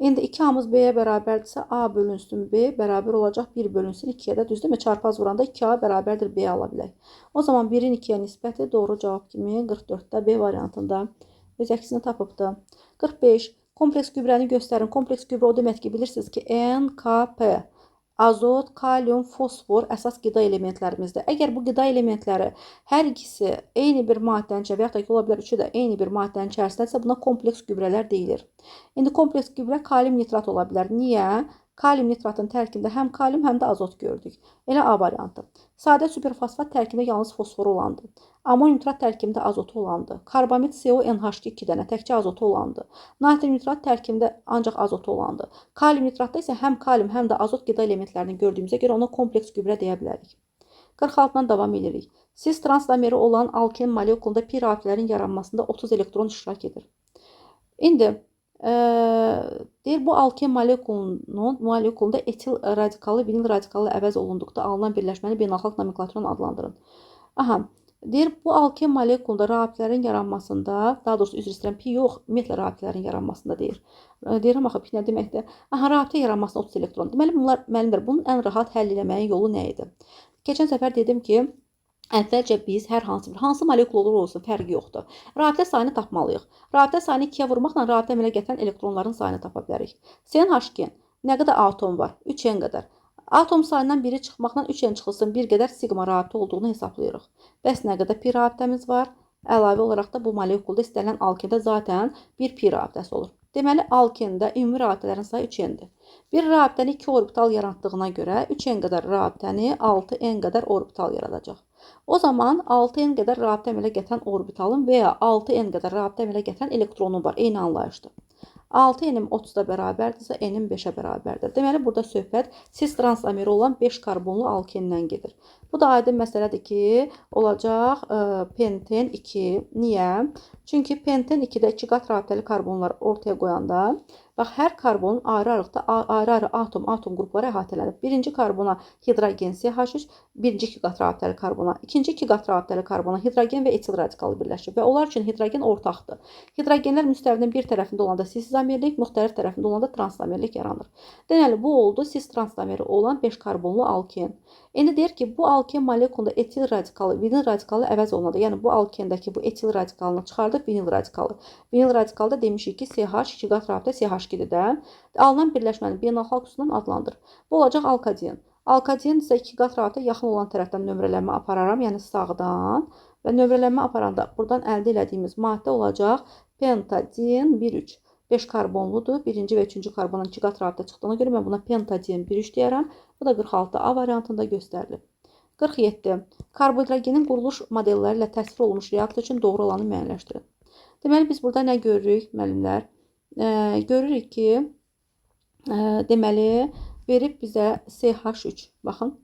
İndi 2A-mız B-yə bərabərdirsə A bölünsün B bərabər olacaq 1 bölünsün 2-yə də düzdürmü? Çarpaz vuranda 2A bərabərdir B ala bilək. O zaman 1-in 2-yə nisbəti doğru cavab kimi 44-də B variantında öz əksini tapıbdır. 45. Kompleks gübrəni göstərin. Kompleks gübrə o demək ki, bilirsiniz ki, NKP azot, kalium, fosfor əsas qida elementlərimizdir. Əgər bu qida elementləri hər ikisi eyni bir maddənin və yaxud da ki, ola bilər üçü də eyni bir maddənin içərisindədirsə, buna kompleks gübrələr deyilir. İndi kompleks gübrə kalium nitrat ola bilər. Niyə? Kalium nitratın tərkibində həm kalium, həm də azot gördük. Elə A variantı. Sadə superfosfat tərkibində yalnız fosforu olandı. Amonium nitrat tərkibində azotu olandı. Karbamid CONH2 dənə təkcə azotu olandı. Natrium nitrat tərkibində ancaq azotu olandı. Kalium nitratda isə həm kalium, həm də azot qida elementlərini gördüyümüzə görə ona kompleks gübrə deyə bilərik. 46-dan davam edirik. Cis transdameri olan alken molekulunda pi rabitələrin yaranmasında 30 elektron iştirak edir. İndi deyir, bu alken molekulunda etil radikalı vinil radikalı əvəz olunduqda alınan birləşməni beynəlxalq nomenklaturla adlandırın. Aha, deyir, bu alken molekulunda rabitələrin yaranmasında, daha doğrusu üzr istəyirəm, pi yox, metl rabitələrin yaranmasında deyir. Deyirəm, axı, pi nə deməkdir? Aha, rabitə yaranmasında 30 elektron. Deməli, bunlar müəllimlər, bunun ən rahat həll eləməyin yolu nə idi? Keçən səfər dedim ki, əvvəlcə biz hər hansı molekul olur olsun, fərqi yoxdur. Rabitə sayını tapmalıyıq. Rabitə sayını 2-yə vurmaqla rabitə əmələ gətirən elektronların sayını tapa bilərik. CNH2 nə qədər atom var? 3n qədər. Atom sayından biri çıxmaqla 3n çıxılsın, bir qədər sigma rabitə olduğunu hesablayırıq. Bəs nə qədər pi rabitəmiz var? Əlavə olaraq da bu molekulda istənilən alkində zaten bir pi rabitəsi olur. Deməli, alkində ümumi rabitələrin sayı 3n-dir. Bir rabitəni 2 orbital yaratdığına görə 3n qədər rabitəni 6n qədər orbital yaradacaq. O zaman 6n qədər rabitə əmələ gətirən orbitalın və ya 6n qədər rabitə əmələ gətirən elektronun var. Eyni anlayışdır. 6n-im 30-da bərabərdirsə, n-im 5-ə bərabərdir. Deməli, burada söhbət cis transdameri olan 5 karbonlu alkenden gedir. Bu da aydın məsələdir ki, olacaq penten 2. Niyə? Çünki penten 2-də 2 qat rabitəli karbonlar ortaya qoyanda, bax, hər karbonun ayrı-ayrı atom qrupları əhatələnib. Birinci karbona hidrogen CH3, birinci 2 qat rabitəli karbona, ikinci 2 qat rabitəli karbona hidrogen və etil radikalı birləşir. Və onlar üçün hidrogen ortaqdır. Hidrogenlər müstəvinin bir tərəfində olanda cis izomerlik, müxtəlif tərəfində olanda transdamerlik yaranır. Deməli, bu oldu cis transdameri olan 5 karbonlu alken. İndi deyir ki, bu alken molekulunda etil radikalı, vinil radikalı əvəz olunmadı. Yəni, bu alkendəki bu etil radikalını çıxardıq vinil radikalı. Vinil radikalda demişik ki, CH, 2 qat rabitə CH2-dir də. Alınan birləşməni beynəlxalq üsulundan adlandır. Bu olacaq alkaden. Alkaden isə 2 qat rabitə yaxın olan tərəfdən nömrələnmə apararam, yəni sağdan. Və nömrələnmə aparanda buradan əldə elədiyimiz maddə olacaq pentadin 1,3. 5 karbonludur. Birinci və üçüncü karbonun 2 qat rabitə çıxdığına görə mən buna pentadin 1,3 deyərəm. Bu da 46 A variantında göstərilib. 47. Karbohidrogenin quruluş modelləri ilə təsvir olunmuş reaktor üçün doğru olanı müəyyənləşdirin. Deməli, biz burada nə görürük, müəllimlər? Görürük ki, deməli, verib bizə CH3. Baxın,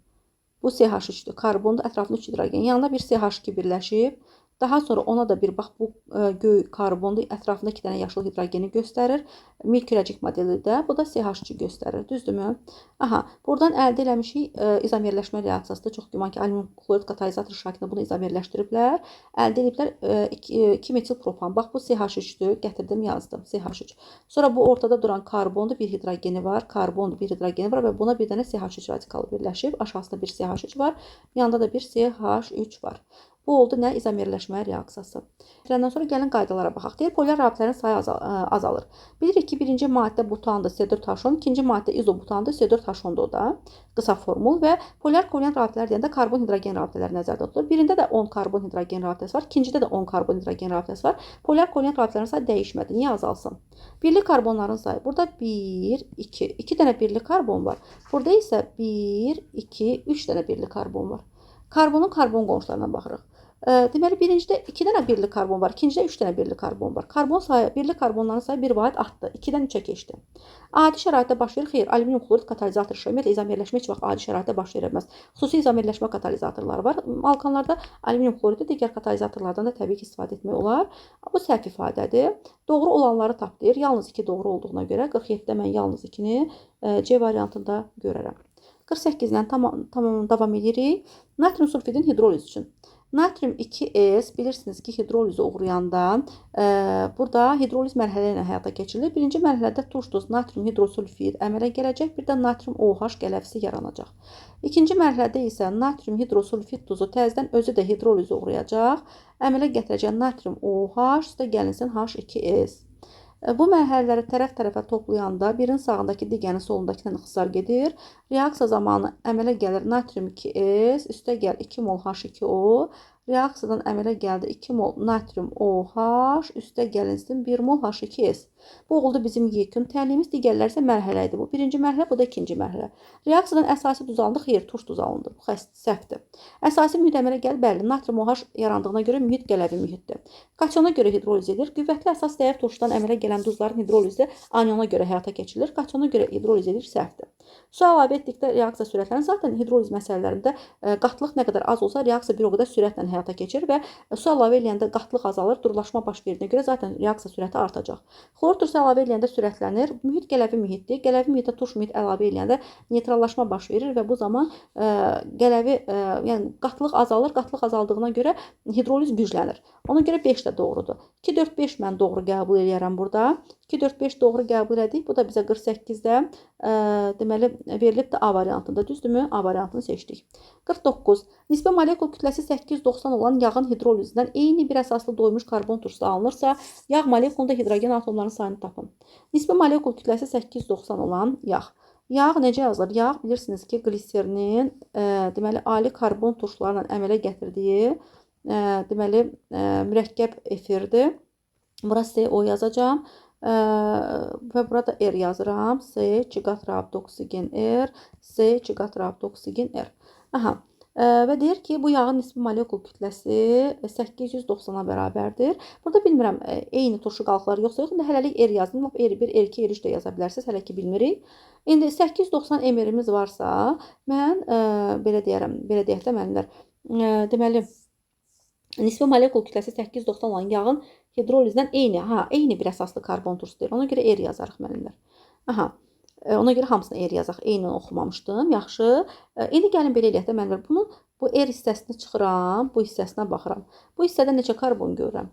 bu CH3-dür. Karbonda ətrafında 3 hidrogen. Yanında bir CH2 birləşib. Daha sonra ona da bir, bax, bu göy karbonda ətrafında 2 dənə yaşıl hidrogeni göstərir. Mil kürəcik modeli də, bu da CH3 göstərir. Düzdürmü? Aha, buradan əldə eləmişik izomerləşmə reaksiyasında. Çox güman ki, alüminium klorid katalizator şəklində bunu izomerləşdiriblər. Əldə ediblər 2 metil propan. Bax, bu CH3-dür. Gətirdim, yazdım. CH3. Sonra bu ortada duran karbonda bir hidrogeni var. Karbonda bir hidrogeni var və buna bir dənə CH3 radikalı birləşib. Aşağısında bir CH3 var. Yanında da bir CH3 var. Bu oldu nə? İzomerləşmə reaksiyası. Ondan sonra gəlin qaydalara baxaq. Deyir, polyar rabitələrin sayı azalır. Bilirik ki, birinci maddə butandır, C4H10, ikinci maddə izobutandır, C4H10-dur da. Qısa formul və polyar kovalent rabitələr deyəndə karbon hidrogen rabitələri nəzərdə tutulur. Birində də 10 karbon hidrogen rabitəsi var, ikincidə də 10 karbon hidrogen rabitəsi var. Polyar kovalent rabitələrin sayı dəyişmədi. Niyə azalsın? Birlik karbonların sayı. Burada 1, 2. 2 dənə birlik karbon var. Burada isə 1, 2, 3 dənə birlik karbon var. Karbonun karbon qonşularına baxırıq. Deməli, birincidə 2 dənə birlik karbon var, ikincidə 3 dənə birlik karbon var. Birlik karbonların sayı 1 vahid artdı, 2-dən 3-ə keçdi. Adi şəraitdə baş verir, xeyr, alüminium klorid katalizator ümumiyyətlə izomerləşmə heç vaxt adi şəraitdə baş verə bilməz. Xüsusi izomerləşmə katalizatorları var. Alkanlarda alüminium kloridi digər katalizatorlardan da təbii ki, istifadə etmək olar. Bu səhv ifadədir. Doğru olanları tap deyir. Yalnız 2 doğru olduğuna görə 47-də mən yalnız 2-ni C variantında görərəm. 48-dən davam edirik. Natrium sulfidin hidroliz üçün. Natrium 2S bilirsiniz ki, hidrolizi uğrayanda burada hidroliz mərhələ ilə həyata keçirilir. Birinci mərhələdə turş duz natrium hidrosulfid əmələ gələcək, bir də natrium OH qələvsi yaranacaq. İkinci mərhələdə isə natrium hidrosulfid duzu təzədən özü də hidrolizi uğrayacaq. Əmələ gətirəcək natrium OH, üstə gəlinsin H2S. Bu mərhələləri tərəf-tərəfə toplayanda birin sağındakı digərin solundakından ixtisar gedir. Reaksiya zamanı əmələ gəlir natrium 2S, üstəgəl 2 mol H2O. Reaksiyadan əmələ gəldi 2 mol natrium OH, üstə gəlinsin 1 mol H2S. Bu oldu bizim yekun tənliyimiz. Digərləri isə mərhələ idi. Bu birinci mərhələ, bu da ikinci mərhələ. Reaksiyadan əsasi duz alındı, xeyr, turş duz alındı. Bu səhvdir. Əsasi mühit əmələ gəlir, bəli, natrium OH yarandığına görə mühit qələvi mühitdir. Kaçona görə hidroliz edilir. Qüvvətli əsas dəyər turşdan əmələ gələn duzların hidrolizi aniona görə həyata keçirilir. Kaçona görə hidroliz edilir, səhvdir. Su əlavə etdikdə reaksiya sürətlənir. Zaten hidroliz məsələlərində qatılıq nə qədər az olsa, reaksiya bir o qədər sürətlə həyata keçir və su əlavə edəndə qatılıq azalır, durlaşma baş verdiyinə görə zaten reaksiya sürəti artacaq. Xlor turşu əlavə edəndə sürətlənir. Mühit qələvi mühitdir. Qələvi mühitə turş mühit əlavə edəndə neytrallaşma baş verir və bu zaman yəni qatılıq azalır. Qatılıq azaldığına görə hidroliz güclənir. Ona görə 5 də doğrudur. 2, 4, 5 mən doğru qəbul edərəm burada. 2, 4, 5 doğru qəbul edik. Bu da bizə 48-də deməli verilib də A variantında. Düzdürmü? A variantını seçdik. 49. Nisbi molekul kütləsi 890 olan yağın hidrolizindən eyni bir əsaslı doymuş karbon turşusu alınırsa, yağ molekulunda hidrogen atomlarının sayını tapın. Nisbi molekul kütləsi 890 olan yağ. Yağ necə yazılır? Yağ bilirsiniz ki, gliserinin deməli ali karbon turşularla əmələ gətirdiyi deməli mürəkkəb efirdir. Bura CO yazacağam. Və burada R yazıram. C, 2 qat rabit oksigen R, C, 2 qat rabit oksigen R. Aha. Və deyir ki, bu yağın nisbi molekul kütləsi 890-a bərabərdir. Burada bilmirəm, eyni turşu qalıqları yoxsa yox. İndi hələlik R yazdım. R1, R2, R3 də yaza bilərsiniz. Hələ ki bilmirik. İndi 890 ml-imiz varsa, mən belə deyərəm, belə deyək də mənlər. Deməli, nisbi molekul kütləsi 890 olan yağın hidrolizdən eyni bir əsaslı karbon turşusudur. Ona görə R yazarıq müəllimlər. Aha. Ona görə hamısını R yazaq. Eyni oxumamışdım. Yaxşı. İndi gəlin belə eləyək də müəllimlər. Bu R hissəsini çıxıram, bu hissəsinə baxıram. Bu hissədə neçə karbon görürəm?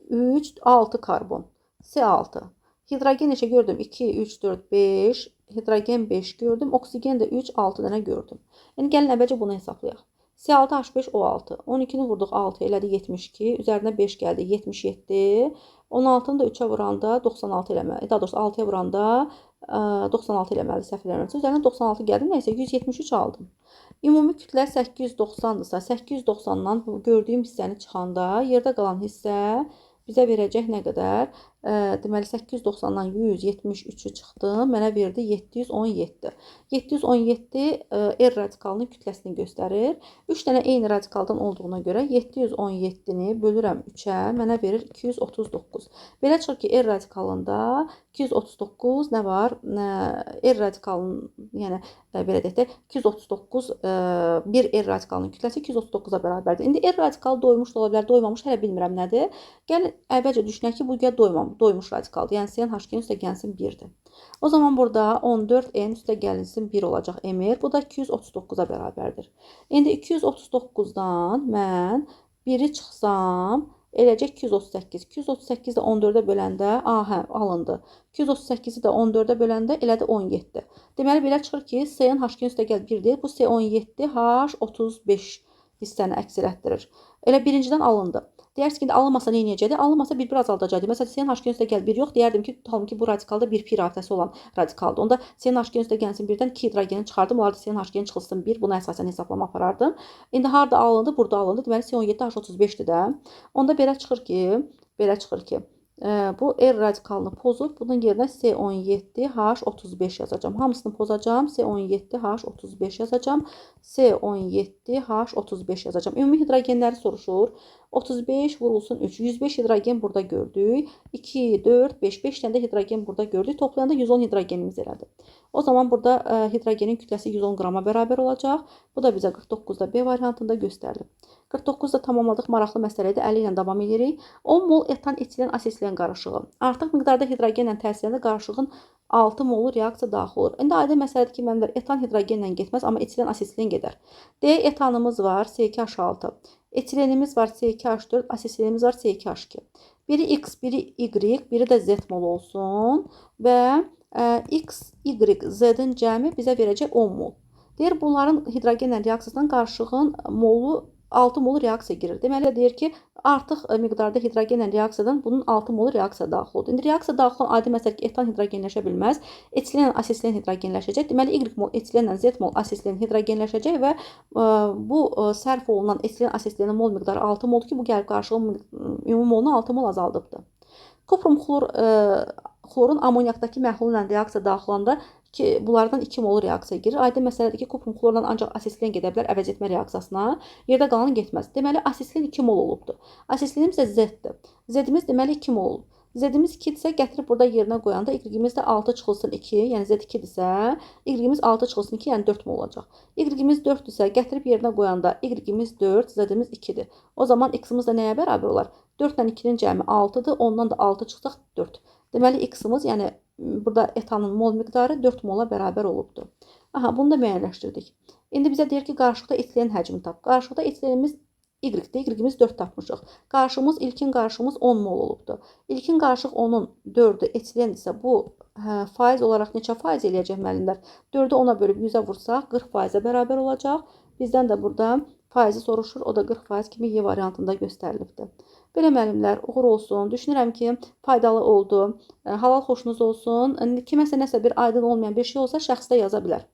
3, 6 karbon. C6. Hidrogen neçə gördüm? 2, 3, 4, 5. Hidrogen 5 gördüm. Oksigen də 3, 6 dənə gördüm. Yəni gəlin əvvəlcə bunu hesablayaq. C6H5O6. 12-ni vurduq 6 elədi 72. Üzərinə 5 gəldi 77. 16-nı da 3-ə vuranda 96 eləməli. Daha doğrusu 6-ya vuranda 96 eləməli səhv eləmirəmsə. Üzərinə 96 gəldi. Nəysə 173 aldım. Ümumi kütlə 890-dırsa 890-dan gördüyüm hissəni çıxanda yerdə qalan hissə bizə verəcək nə qədər? Deməli 890-dan 173-ü çıxdım. Mənə verdi 717. 717 R radikalının kütləsini göstərir. 3 dənə eyni radikaldan olduğuna görə 717-ni bölürəm 3-ə, mənə verir 239. Belə çıxır ki, R radikalında 239 nə var? R radikalının, yəni belə deyək də 239 bir R radikalının kütləsi 239-a bərabərdir. İndi R radikalı doymuş da ola bilər, doymamış hələ bilmirəm nədir. Gəlin əvvəlcə düşünək ki, bu ya doymuş radikaldır. Yəni CN-H2 üstə gəlsin 1-dir. O zaman burada 14N üstə gəlinsin 1 olacaq Mr. Bu da 239-a bərabərdir. İndi 239-dan mən 1-i çıxsam, eləcək 238. 238-də 14-ə böləndə, alındı. 238-i də 14-ə böləndə elədi 17. Deməli, belə çıxır ki, CN-H2 üstə gəl 1-dir. Bu C17H35 hissəni əks elətdirir. Elə birincidən alındı. Deyərsiniz ki, alınmasa nə edəcəkdir? Alınmasa bir azaldacaqdır. Məsələn, CN-H2 üstə gəl 1 yox. Deyərdim ki, tutalım ki, bu radikalda bir pi rabitəsi olan radikaldır. Onda CN-H2 üstə gəlsin 1-dən 2 hidrogeni çıxardım. Onlarda CN-H2 çıxılsın 1. Buna əsasən hesablama aparardım. İndi harda alındı? Burada alındı. Deməli, C17H35-dir də. Onda belə çıxır ki, bu R radikalını pozub, bunun yerinə C17H35 yazacağım. Hamısını pozacağım. C17H35 yazacağım. C17H35 yazacağım. Ümumi hidrogenləri soruşur. 35 vurulsun 3. 105 hidrogen burada gördük. 2, 4, 5. 5 dənə də hidrogen burada gördük. Toplayanda 110 hidrogenimiz elədi. O zaman burada hidrogenin kütləsi 110 qrama bərabər olacaq. Bu da bizə 49-da B variantında göstərilib. 49-da tamamladıq. Maraqlı məsələdir. 50 ilə davam edirik. 10 mol etan etilen asetilən qarışığı. Artıq miqdarda hidrogenlə təsirləndə qarışığın 6 molu reaksiya daxil olur. İndi aydın məsələdir ki, mənlər etan hidrogenlə getməz, amma etilen asetilen gedər. D etanımız var, C2H6. Etilenimiz var, C2H4, asetilenimiz var, C2H2. Biri X, biri Y, biri də Z mol olsun və X, Y, Z-in cəmi bizə verəcək 10 mol. Deyir, bunların hidrogenlə reaksiyasından qarışığın molu 6 mol reaksiya girir. Deməli deyir ki, artıq miqdarda hidrogenlə reaksiyadan bunun 6 mol reaksiya daxil oldu. İndi reaksiya daxil olan adi məsələ ki, etan hidrogenləşə bilməz. Etilenlə asetilen hidrogenləşəcək. Deməli Y mol etilenlə Z mol asetilen hidrogenləşəcək və bu sərf olunan etilen asetilenin mol miqdarı 6 moldur ki, bu gəlib qarşılığın ümumi molunu 6 mol azaldıbdır. Kuprum xlorun amoniakdakı məhlulu ilə reaksiya daxil olanda ki, bunlardan 2 mol reaksiya girir. Aydın məsələdir ki, kuprum xlorla ancaq asetilen gedə bilər əvəz etmə reaksiyasına. Yerdə qalan getməz. Deməli, asetilen 2 mol olubdur. Asetilenimiz də Z-dir. Z-imiz deməli 2 mol olub. Z-imiz 2-dirsə, gətirib burada yerinə qoyanda Y-imiz də 6 çıxılsın 2, yəni Z 2-dirsə, Y-imiz 6 çıxılsın 2, yəni 4 mol olacaq. Y-imiz 4-dirsə, gətirib yerinə qoyanda Y-imiz 4, Z-imiz 2-dir. O zaman X-imiz də nəyə bərabər olar? 4 ilə 2-nin cəmi 6-dır, ondan da 6 çıxsaq 4. Deməli, X-imiz, yəni burada etanın mol miqdarı 4 mola bərabər olubdur. Aha, bunu da müəyyənləşdirdik. İndi bizə deyir ki, qarışıqda etilen həcmi tap. Qarışıqda etilenimiz Y-dir. Y-imiz 4 tapmışıq. Qarışığımız, ilkin qarışığımız 10 mol olubdur. İlkin qarışıq 10-un 4-ü etilendirsə, bu faiz olaraq neçə faiz eləyəcək müəllimlər? 4-ü 10-a bölüb 100-ə vursaq 40 faizə bərabər olacaq. Bizdən də burada faizi soruşur. O da 40 faiz kimi Y variantında göstərilibdir. Belə müəllimlər, uğur olsun. Düşünürəm ki, faydalı oldu. Halal xoşunuz olsun. Kiməsə nəsə bir aydın olmayan bir şey olsa şəxsdə yaza bilər.